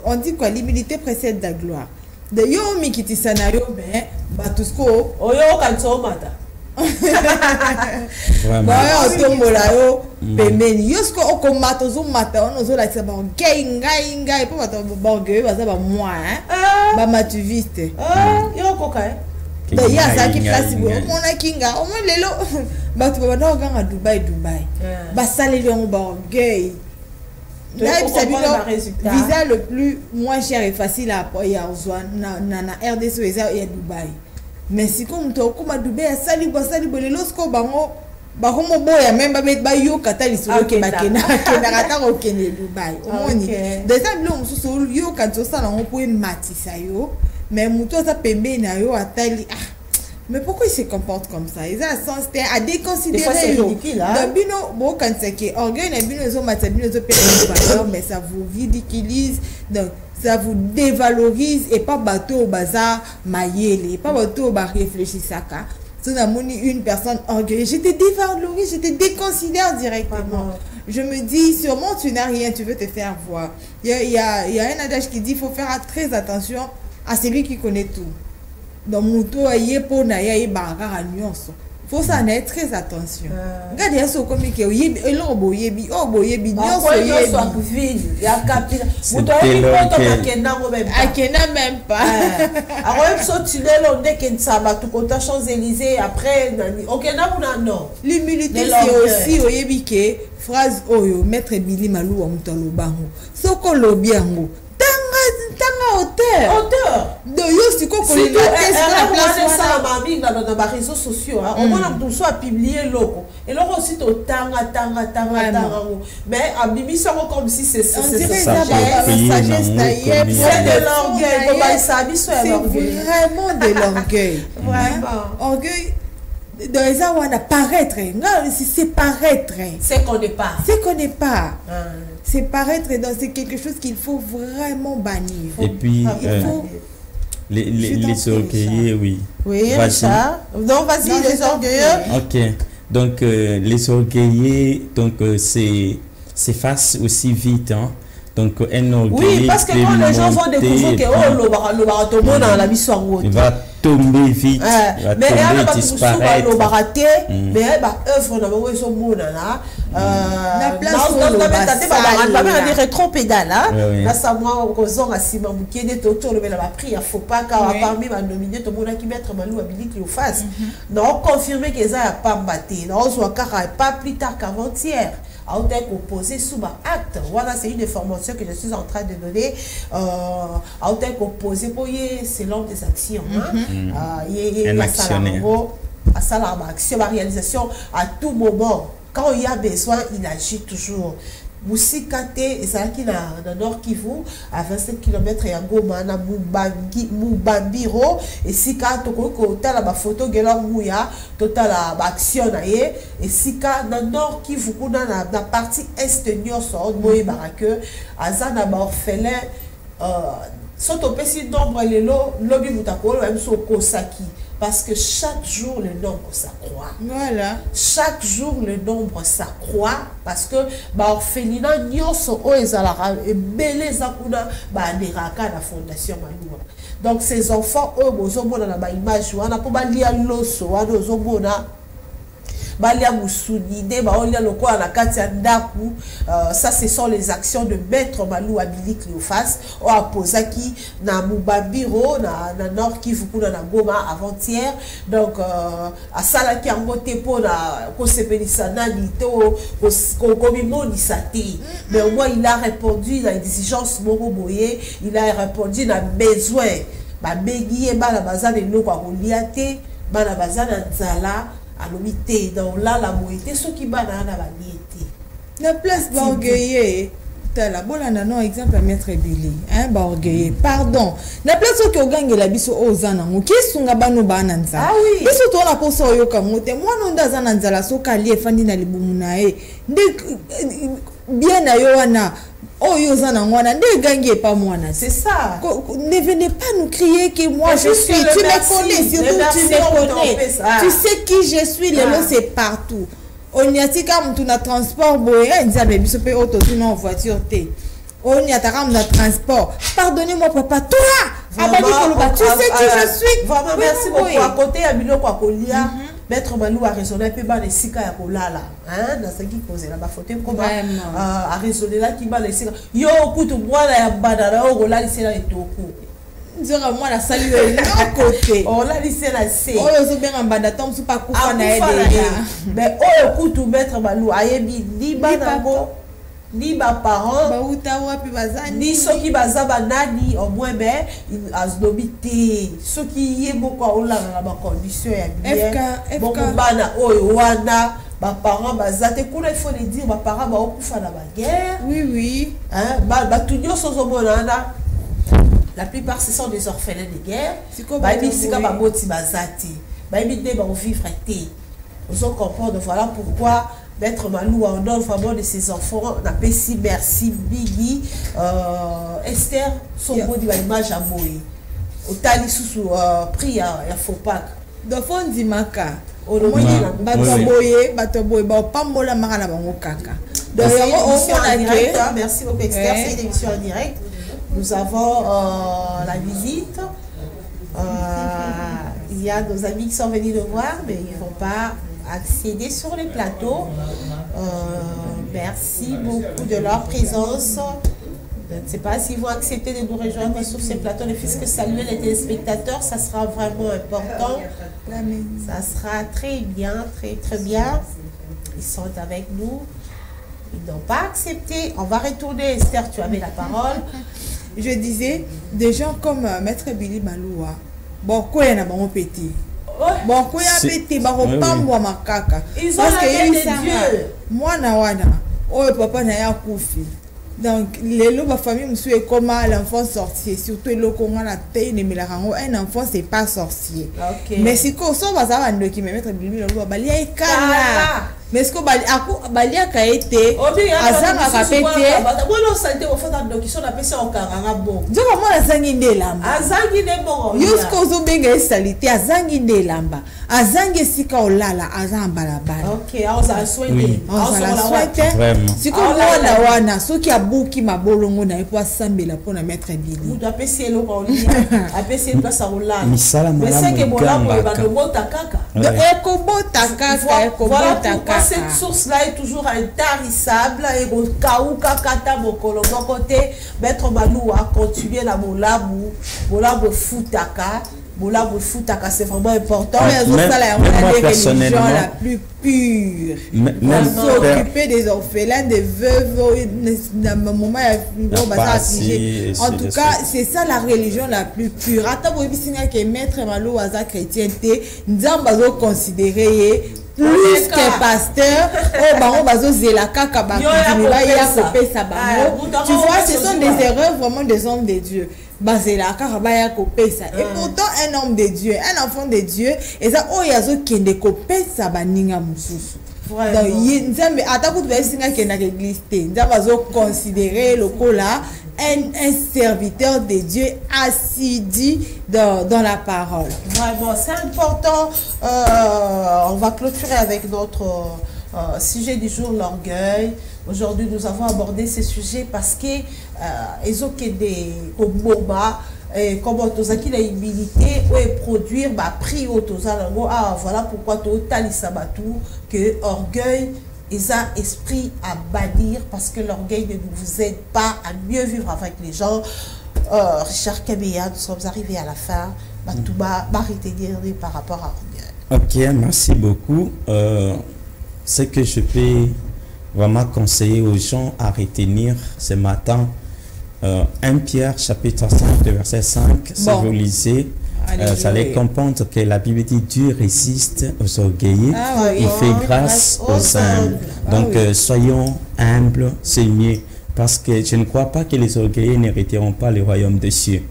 on dit quoi, l'humilité précède la gloire. De yo mikiti sanayo ben batusko oyo kanso mata. Bah, tombola yo pembeni yosko okomata zo mata on zo la tsaba ngai po bato borgueil baza ba moi ba matuviste yo koka de ya za ki place bo mona kinga o mo lelo bato ba na ganga Dubai ba saleli on borgueil. Là, visa le plus moins cher et facile à apporter na RDC et à Dubai. Mais si comme tu as Dubai, sali les lorsqu'on bango bakomo boya même ba yo kata lisolo ke bakena rata ko kene Dubai. Omoni. Déjà bilo mususu yo kanto sala on po matisa yo, mais muto sa pembe na yo atali mais pourquoi il se comporte comme ça? Ils ont un sens à déconsidérer. C'est ridicule, hein? Bon, quand c'est que orgueil n'a bino zo matabino zo valeur, mais ça vous ridiculise, donc ça vous dévalorise et pas bateau au bazar maïele, pas bateau au bar réfléchir ça ka. Si on a une personne orgueilleuse, je te dévalorise, je te déconsidère directement. Je me dis, sûrement tu n'as rien, tu veux te faire voir. Il y a un adage qui dit, il faut faire très attention à celui qui connaît tout. Donc muto aye po na ya ibara nuance faut ça être très attention regardez ça comme que yebi elombo yebi oboyebi nyonso yebi ya kapila muto aye poto makenda ngo même pas akena même pas alors so tunelo ndeke nsaba tu kota Champs-Élysées après okenda kuna non l'humilité c'est aussi oyebi ke phrase oyo maître Billy Malou wa mutalo bango soko lobi yango tanga auteur de yo siko ko le la place ça mami dans ba réseaux sociaux on mona tout ça publier loko et loko aussi to tanga mais abimi ça comme si c'est ça sagesse taillée de l'orgueil c'est vraiment de l'orgueil vraiment orgueil dans les gens on a paraître c'est paraître c'est qu'on n'est pas c'est paraître dans c'est quelque chose qu'il faut vraiment bannir. Et puis les orgueilleux, oui. Oui, Richard. Non, vas-y, les orgueilleux. Ok. Donc les orgueilleux, donc c'est face aussi vite, hein. Donc un orgueilleux. Oui, parce que quand les gens vont découvrir que il va tomber vite, mais il va disparaître. Mais œuvre dans ils sont monana la place on rétro-pédale là ça moi cozon à Simon Boukier de autour le la prix il faut pas car parmi ma nominé tout monde qui mettre Malou habilité au face non confirmer que ça a pas batté non soit car pas plus tard qu'avant-hier à opposé sous ma acte. Voilà, c'est une information que je suis en train de donner. À opposé pour selon des actions. Un actionnaire. À ça, l'action, la réalisation à tout moment. Quand il y a besoin, il agit toujours. Musikate ezalaki na Nord Kivu à 27 km ya Goma na Mubambiro esika tokoko tala ba photo gela muya totala ba action na ye esika na Nord Kivu kuna na partie est nyonso moye barake azana ba orphelin soto pesi nombre lelo lobi mutakolo même so kosaki. Parce que chaque jour, le nombre s'accroît. Voilà. Chaque jour, le nombre s'accroît. Parce que, orphelinat, nyoso, oezalara, et belé zakuna, neraka, la fondation Maloua. Donc, ces enfants, eux, bozomona na image, wana, po balia loso, wana, ozomona, balia musunide, baolia loko à la katia ndaku, ça, ce sont les actions de Maître Malou Abilik Liofas, au Aposaki, na Mubambiro, na Nord Kivu, na Goma avant-hier. Donc, à Salaki en Motepo, na Kosepelissana, Nito, Komimo Nisate. Mais au moins, il a répondu à l'exigence Moroboye, il a répondu à besoin. Bégi et Balabaza, les lots à Oliate, Balabaza, Nzala. Alomité dans la moitié ceux qui banana la liété la place d'orgueil la bonne non exemple à mettre Billy hein orgueil pardon la place où on gagne la biso ozana qui sont bano bananza ah oui biso to na poso yo kamote moi non dazana nzala so kali efandi na libumuna bien à Yohana. Oh, Yozana, pas moi. C'est ça. Ne venez pas nous crier que moi je suis. Tu me connais, surtout tu me connais. Tu sais qui je suis, les lots c'est partout. On y a dit comme tu as transport, boya, il dit, mais je peux auto en voiture. On y a dans transport. Pardonnez-moi, papa, toi, tu sais qui je suis. Vraiment, merci beaucoup. À côté, il y a Bilo Kwakolia. Maître Malou a raisonné peu bas les sika ya kolala hein dans ce qui posait là-bas faut comment a raisonné là qui bas les sika yo kutu mwana ya badala o kolala c'est là etoko nzora moi la salut à côté on la lycée là c'est oh yo bien en banda tom su pas kufa na aide mais oh kutu maître Malou ayebi ni banabo ni ba parents ba utawa puis bazani ni ceux qui bazaba nani au moins ben azobité ceux qui yé beaucoup on la ba condition ya bien beaucoup bana oyo wana ba parents bazate kuna il faut le dire ba parents ba okufa na ba guerre oui hein ba tunyo sozo bonana la plupart ce sont des orphelins de guerre ba bisika ba boti bazate ba bidé ba vivre té vous comprendre voilà pourquoi Maître Malou en donne vraiment de ses enfants. On appelle si merci Biggie, Esther, son beau d'image à Moïse. Au tali sous prix à Fopak. Donc on dit maka. Batoboye, pas mola marana bango kaka. Donc on direct. Merci beaucoup Esther, c'est une émission en direct. Nous avons la visite. Il y a nos amis qui sont venus le voir, mais ils ne vont pas accéder sur les plateaux. Merci beaucoup de leur présence. Je ne sais pas s'ils vont accepter de nous rejoindre sur ces plateaux. Le fait que saluer les téléspectateurs, ça sera vraiment important. Ça sera très bien, très bien. Ils sont avec nous. Ils n'ont pas accepté. On va retourner. Esther, tu avais la parole. Je disais, des gens comme Maître Billy Maloua, bon, quoi y en a bon petit. Bon, quoi y a petit, bah on pas moi ma caca. Ils ont la main de Dieu. Moi na wana, oh papa na ya koufi. Donc les lots ma famille monsieur comment l'enfant sorcier, surtout le Congo la taille ne me la rango, un enfant c'est pas sorcier. Mais si qu'on soit bazar ando qui me mettre Billy Maloua, bah y a kala. Mais ce que Balia a été Azanga kapete voilà santé au fond dans qui sont appelés en karanga bon je comment la zangi ndelamba azangi ne bon yusko zo benga salité azangi ndelamba azangi sika olala azamba la bala OK on a soigné on a soigné siko wana wana soki abuki mabolongo na epo asambela pona mettre Billy vous doit pesi lo ko lia apesi ndo sa olala mais c'est que bolako ba do bota kaka eko bota kaka eko bota kaka. Cette source-là est toujours intarissable et au cas où Kakata Mokolo côté Maître Malou a continué la Molabu Futaka. Molabu Futaka, c'est vraiment important. Moi personnellement, la plus pure. S'occuper des orphelins, des veuves, en tout cas, c'est ça la religion la plus pure. Attends, vous que Maître Malou Aza chrétienté, nous avons considéré plus que pasteur, tu vois, ce sont des erreurs vraiment des hommes de Dieu. Et pourtant, un homme de Dieu, un enfant de Dieu, et ça, oh, yazo kende kopé sa baninga mususu. Donc, nzambe ataku tu singa kenda l'église te. Nzambe considérer le cola un serviteur de Dieu assidu dans la parole. Vraiment, c'est important. On va clôturer avec notre sujet du jour, l'orgueil. Aujourd'hui, nous avons abordé ce sujet parce que ils ont des boba et comment tous qui la humilité ou produire prix au voilà pourquoi tout talisabatu que orgueil ils ont esprit à bannir parce que l'orgueil ne vous aide pas à mieux vivre avec les gens. Richard Kabea, nous sommes arrivés à la fin. Batouba, retenir par rapport à Ok, orgueil. merci beaucoup. Ce que je peux vraiment conseiller aux gens à retenir ce matin, 1 Pierre chapitre 5 verset 5, si vous lisez, vous allez comprendre que la Bible dit Dieu résiste aux orgueilleux, il fait grâce aux humbles. Donc soyons humbles, c'est mieux. Parce que je ne crois pas que les orgueilleux n'hériteront pas le royaume des cieux.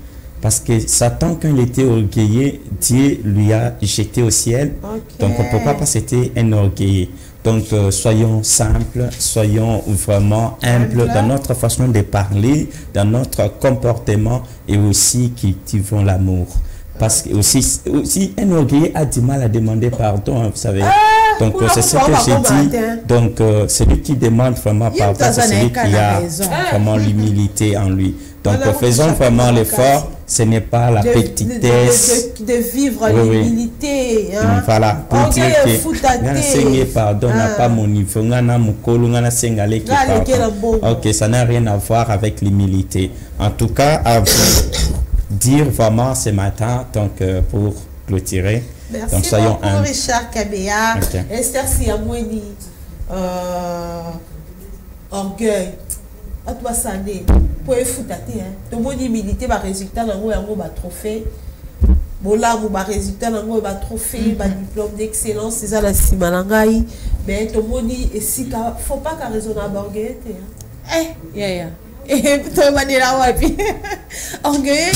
Parce que Satan, quand il était orgueilleux, Dieu lui a jeté au ciel. Donc pourquoi pas c'était un orgueilleux. Donc, soyons simples, soyons vraiment humbles dans notre façon de parler, dans notre comportement et aussi cultivons l'amour. Parce que aussi un orgueilleux a du mal à demander pardon, vous savez. Donc, c'est ce que j'ai dit. Donc, celui qui demande vraiment pardon, c'est celui qui a vraiment l'humilité en lui. Donc, faisons vraiment l'effort. Ce n'est pas la petitesse. De vivre l'humilité. Hein. Voilà, pour dire que pardon n'a pas mon niveau. Ok, ça n'a rien à voir avec l'humilité. En tout cas, à vous dire vraiment ce matin, donc pour clôturer. Merci donc, soyons beaucoup, Richard Kabea. Okay. Esther Siamweni, orgueil. À toi, Sandé. Pour foutate, hein. Ton bon humilité, va résultat dans un trophée. Bon, là, vous résultat dans un trophée, un diplôme d'excellence, c'est ça la Simalangaï. Mais ton bon et si, faut pas qu'à raisonnable orgueil. Et toi, Manila, wapi. Orgueil.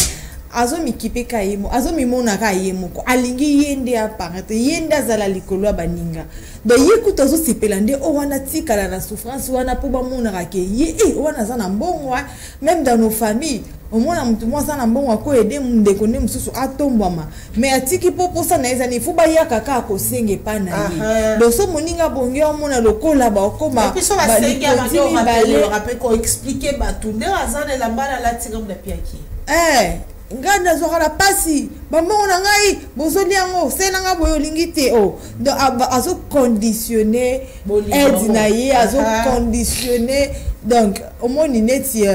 Azo mi kipe kaimo, azo mi mona kaimo, alingi yende apparate, yende azala likolo baninga. Do yeku tozo sepelande o wana tikala na souffrance wana po ba mona rake ye wana za na mbongo même dans nos familles. Au moins mutu mwa na mbongo ko aider mundeko ne mususu atombwama. Mais atiki po sa na ezani fu ba yaka ka ko senge pa na ye. Do so moninga bonge o mona lokola ba okoma. Et puis so ba senge ba rappel ko expliquer ba tout ne azana la mbala la tigam na piaki. Nganda zora pasi maman on ngai bozoliango senanga boyo lingite donc azo conditionner aide azo conditionner donc au moins neti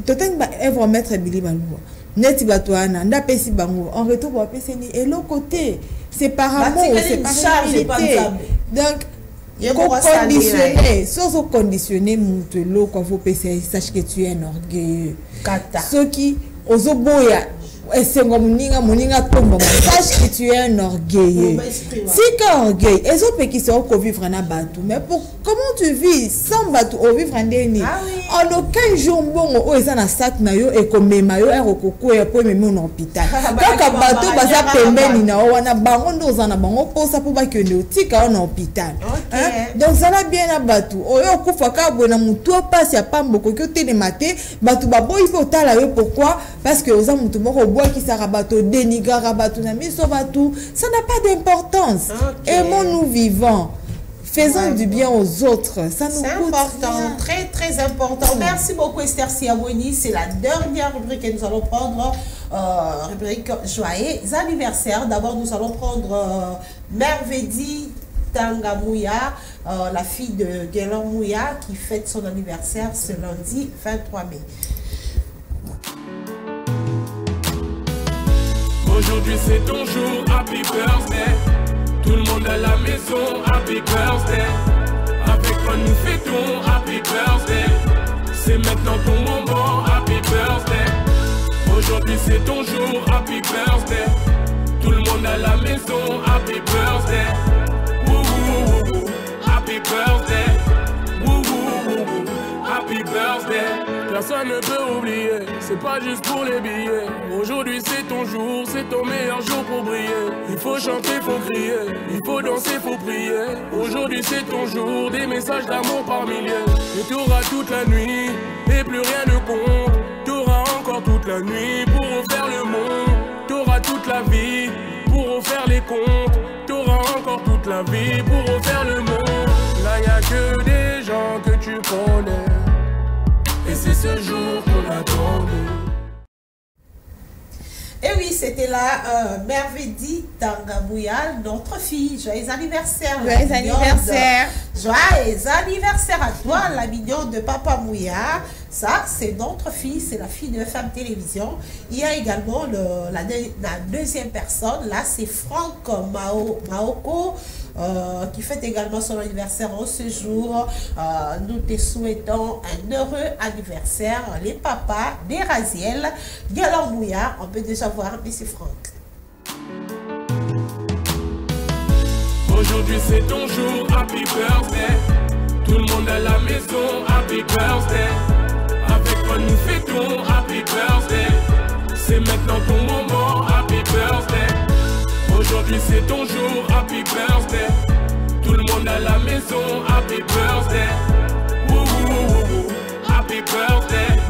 totangi ba evre mettre bilibango neti batwana nda pesi bango en retour ba pesi ni et l'autre côté c'est par amour c'est par charité donc conditionner sans conditionner mutelo quand vous pesi sache que tu es un orgueilleux ceux qui ozoboya moninga tomba sache que tu es un orgueilleux. Si qu'un orgueil et so pe qui sont ko vivre na batou mais pour comment tu vis sans batou au vivre ndeni en aucun jour bon o eza na sac na yo et comme mayo e kokoko e po meme en hôpital kaka batou baza pembeni na wana bango ndoza na bango posa po ba kende otika en hôpital donc ça va bien na batou oyo kufa ka bona mutu passe ya pambo ko te ne maté batou baboyi po tala yo pourquoi parce que oza mutu moko qui s'arabato dénigre rabato na miso batou ça n'a pas d'importance. Aimons-nous vivants, faisons du bien aux autres, ça nous coûte important, rien. très important. Merci beaucoup Esther Siamweni, c'est la dernière rubrique que nous allons prendre, rubrique joyeux anniversaire. D'abord nous allons prendre Mervedi Tangamouya, la fille de Guélan Mouya qui fête son anniversaire ce lundi 23 mai. Aujourd'hui c'est ton jour, happy birthday. Tout le monde à la maison, happy birthday. Avec toi nous fêtons, happy birthday. C'est maintenant ton moment, happy birthday. Aujourd'hui c'est ton jour, happy birthday. Tout le monde à la maison, happy birthday. Woo woo woo, happy birthday. Woo woo woo, happy birthday. Personne ne peut oublier, c'est pas juste pour les billets. Aujourd'hui c'est ton jour, c'est ton meilleur jour pour briller. Il faut chanter, faut crier, il faut danser, faut prier. Aujourd'hui c'est ton jour, des messages d'amour par milliers. Et t'auras toute la nuit, et plus rien ne compte. T'auras encore toute la nuit pour refaire le monde. T'auras toute la vie pour refaire les comptes. T'auras encore toute la vie pour refaire le monde. Là y'a que des gens que tu connais. Et c'est ce jour qu'on attendait. Et oui, c'était là Mervedi Tangamouya, notre fille. Joyeux anniversaire. Joyeux anniversaire. Joyeux anniversaire à toi, la mignonne de Papa Mouya. Ça, c'est notre fille, c'est la fille de Femme Télévision. Il y a également la deuxième personne. Là, c'est Franck Maoko. Qui fête également son anniversaire en ce jour. Nous te souhaitons un heureux anniversaire. Les papas des Raziel, Guélan Mouya, on peut déjà voir M. Franck. Aujourd'hui c'est ton jour, happy birthday. Tout le monde à la maison, happy birthday. Avec toi nous fêtons, happy birthday. C'est maintenant ton moment, Aujourd'hui c'est ton jour, happy birthday. Tout le monde a la maison, happy birthday. Happy birthday.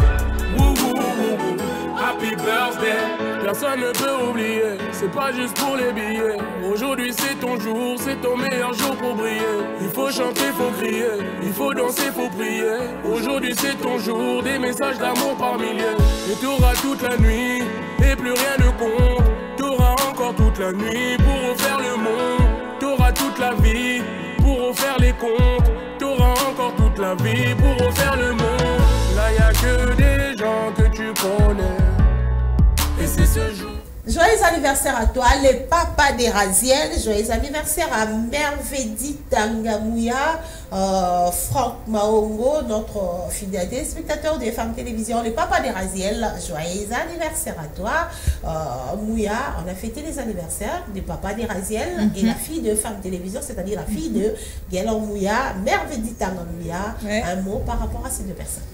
Happy birthday. Personne ne peut oublier, c'est pas juste pour les billets. Aujourd'hui c'est ton jour, c'est ton meilleur jour pour briller. Il faut chanter, faut crier, il faut danser, faut prier. Aujourd'hui c'est ton jour, des messages d'amour par milliers. Et t'auras toute la nuit, et plus rien ne compte. T'auras encore toute la nuit pour refaire le monde. T'auras toute la vie pour refaire les comptes. T'auras encore toute la vie pour refaire le monde. Là y'a que des gens que tu connais. Et c'est ce jour. Joyeux anniversaire à toi, les papas des Raziel. Joyeux anniversaire à Mervedi Tangamouya, Franck Maongo, notre fidèle téléspectateur des femmes télévision, les papas des Raziel. Joyeux anniversaire à toi, Mouya. On a fêté les anniversaires des papas des Raziel et la fille de femmes télévision, c'est-à-dire la fille de Guélan Mouya, Mervedi Tangamouya. Un mot par rapport à ces deux personnes.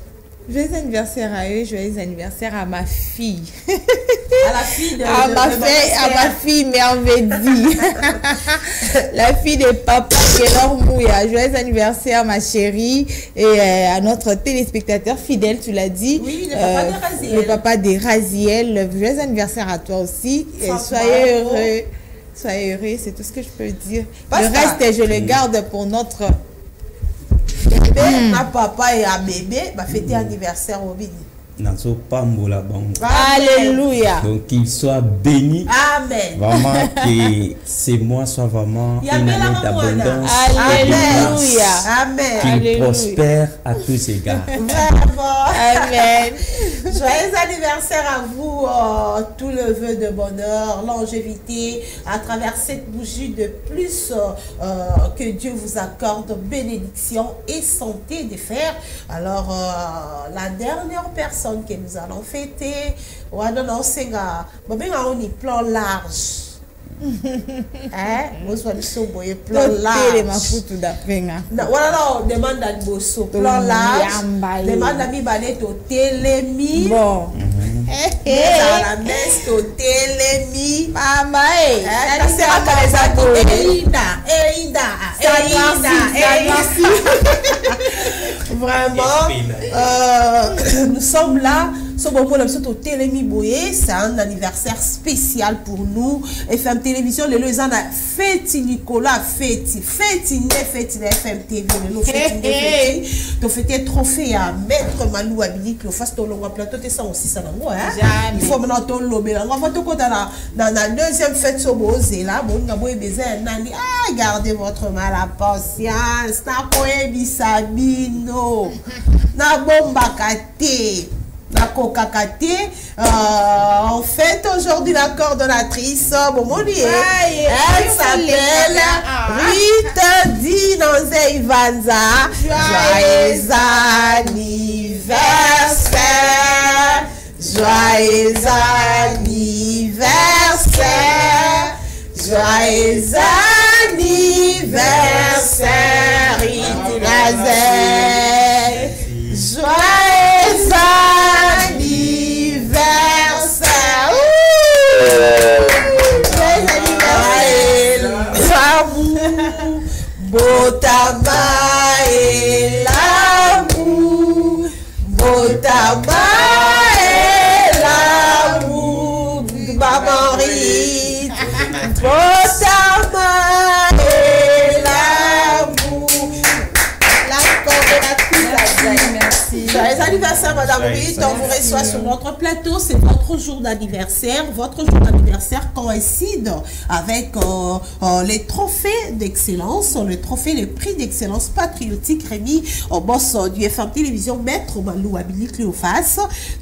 Joyeux anniversaire à eux, joyeux anniversaire à ma fille. À la fille de à ma fille Mervedi. La fille de papa Guélor Mouya. Joyeux anniversaire ma chérie et à notre téléspectateur fidèle, tu l'as dit. Oui, le papa des Raziel. Le papa des Raziel. Joyeux anniversaire à toi aussi. Et soyez heureux. Soyez heureux, c'est tout ce que je peux dire. Le reste, je le garde pour notre... Ma papa et un bébé va fêter anniversaire au Bini. Alléluia. Donc qu'il soit béni. Amen. Vraiment que ces mois soient vraiment une année d'abondance. Alléluia. Amen. Qu'il prospère à tous égards. Vraiment. Amen. Joyeux anniversaire à vous. Tout le vœu de bonheur, longévité à travers cette bougie de plus que Dieu vous accorde bénédiction et santé de fer. Alors la dernière personne que nous allons fêter, on a un plan large. Vous soyez plan large. Voilà, on demande à Bosso, plan large. Demande à Mibanet au télémi. Bon. À la messe au télémi. Maman, vraiment, nous sommes là. C'est un anniversaire spécial pour nous. FM Télévision, les gens ont fête Nicolas, fête FM TV, tu fais trophée à Maître Malou Abilik, le fasse ton long plateau, tu ça aussi, ça n'a il faut maintenant ton lobby. On va dans la deuxième fête sur Bosé, là, gardez votre mal à patience, n'a pas bisabino, n'a bomba kate. La Coca-Cola, en fait aujourd'hui la coordonnatrice, elle s'appelle Rita Dinanze Ivanza. Joyeux anniversaire, joyeux anniversaire, joyeux anniversaire, Rita Dinanze. Joyeux anniversaire. Joyeux anniversaire. Botama et l'amour. Botama et l'amour. Maman Rite. Botama et l'amour. La coordonnatrice. Merci. Joyeux anniversaire, Madame Rite. On vous reçoit sur notre plateau. C'est votre jour d'anniversaire. Votre jour d'anniversaire coïncide avec les trophées d'excellence, les prix d'excellence patriotique remis au boss du FM Télévision, Maître Malou Abilik Léoface.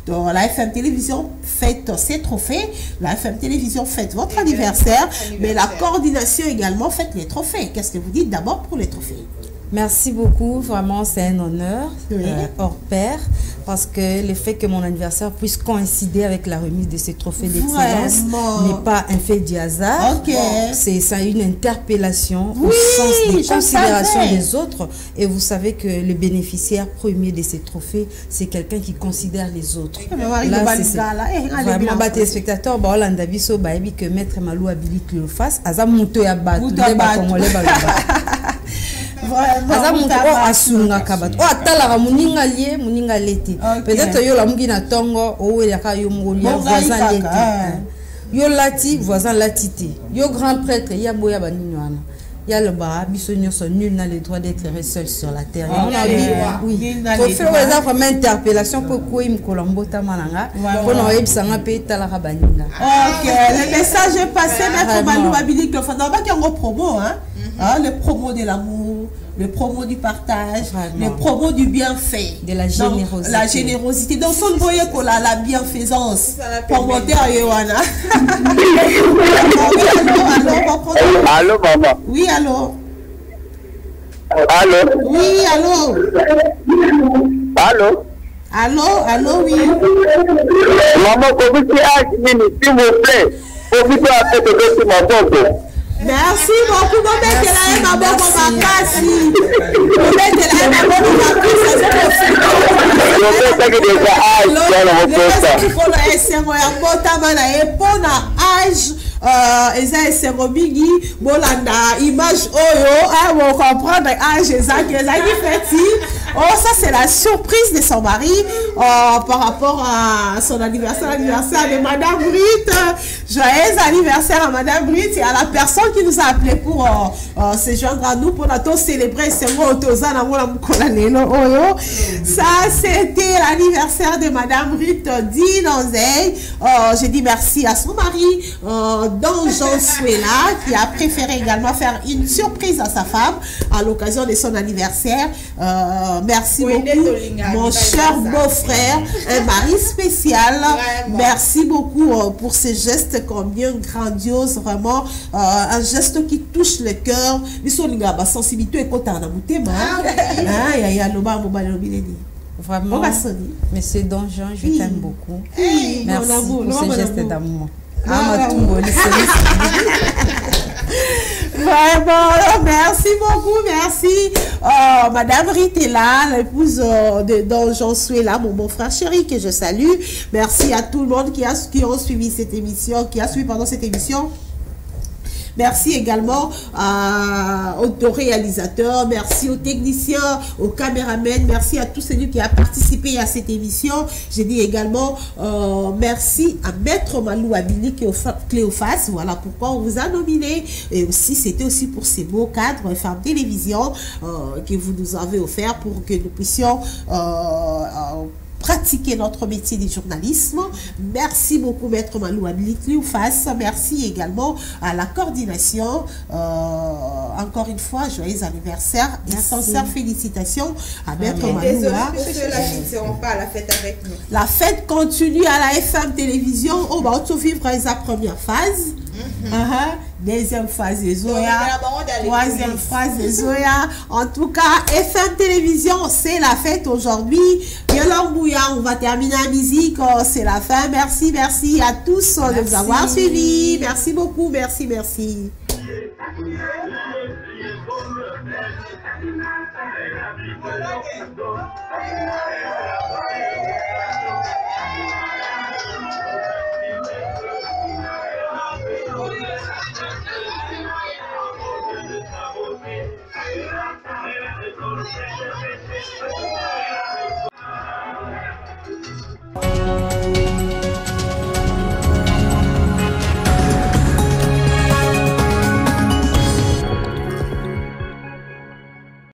La FM Télévision fête ses trophées. La FM Télévision fête votre anniversaire. Mais la coordination également fête les trophées. Qu'est-ce que vous dites d'abord pour les trophées? Merci beaucoup, vraiment c'est un honneur hors pair parce que le fait que mon anniversaire puisse coïncider avec la remise de ces trophées d'excellence n'est pas un fait du hasard. C'est ça une interpellation au sens des considérations des autres et vous savez que le bénéficiaire premier de ces trophées c'est quelqu'un qui considère les autres. Là c'est vraiment les téléspectateurs Hollanda-Bisso baebi que Maître Malou Abilik Léoface aza muto ya bato congolais baloba. aza moto oyo asungaka bato oyo atalaka moninga lie moninga lete peut-être yo lamuki na ntongo owelaka yo mokolia voisin lete yo lati voisin lati te yo grand prêtre ya boya banini wana ya le bara biso nyonso nul n'a le droit d'être seul sur la terre oui faut faire vraiment interpellation pour quoi me kolambota mananga pour na yebisanga pe talaka baninga. OK, le message est passé. Maître Malou Abili que fanda ba kango promo le promo de l'amour, le promo du partage, le promo du bienfait, de la générosité. Donc, la générosité. Donc, son voyez que la bienfaisance. Pour monter à Yohana. Allô, maman. Oui, allô. Allô. Oui, allô. Allô. Allô, oui. Maman, comment tu as, s'il vous plaît, comment tu as fait de ma photo? Merci beaucoup. Vous mettez la main à ma casse. Vous mettez la main à ma casse. Eza eserobigi bolanda image oyo on comprendre âge exact fait. Oh, ça c'est la surprise de son mari par rapport à son anniversaire de Madame Brit. Joyeux anniversaire à Madame Brit et à la personne qui nous a appelé pour se joindre à nous pour nous célébrer ce ça c'était l'anniversaire de Madame Brit Dinonzey. Je dis merci à son mari dont Jean Suela qui a préféré également faire une surprise à sa femme à l'occasion de son anniversaire. Merci beaucoup mon cher beau-frère, un mari spécial. Merci beaucoup pour ce geste combien grandiose, vraiment un geste qui touche le cœur. Sensibilité vraiment, monsieur Donjon, je t'aime beaucoup. Merci pour ce geste d'amour. Vraiment, merci beaucoup, merci. Madame Ritela, l'épouse de Donjon Suela, mon beau-frère chéri que je salue. Merci à tout le monde qui ont suivi cette émission, cette émission. Merci également aux réalisateurs, merci aux techniciens, aux caméramens, merci à tous ceux qui ont participé à cette émission. Je dis également merci à Maître Malou Abili Cléophas, voilà pourquoi on vous a nominé. Et aussi, c'était aussi pour ces beaux cadres Femme Télévision que vous nous avez offert pour que nous puissions pratiquer notre métier du journalisme. Merci beaucoup Maître Malou Abili Cléophas. Merci également à la coordination. Encore une fois, joyeux anniversaire et sincères félicitations à Maître Malou. Désolé pour ceux-là qui ne seront pas à la fête avec nous. La fête continue à la FM Télévision. On va vivre la première phase. Deuxième phase des Zoya, troisième phase des Zoya. En tout cas, FM Télévision, c'est la fête aujourd'hui. On va terminer la musique, c'est la fin. Merci, merci à tous de nous avoir suivis. Merci beaucoup, merci, merci.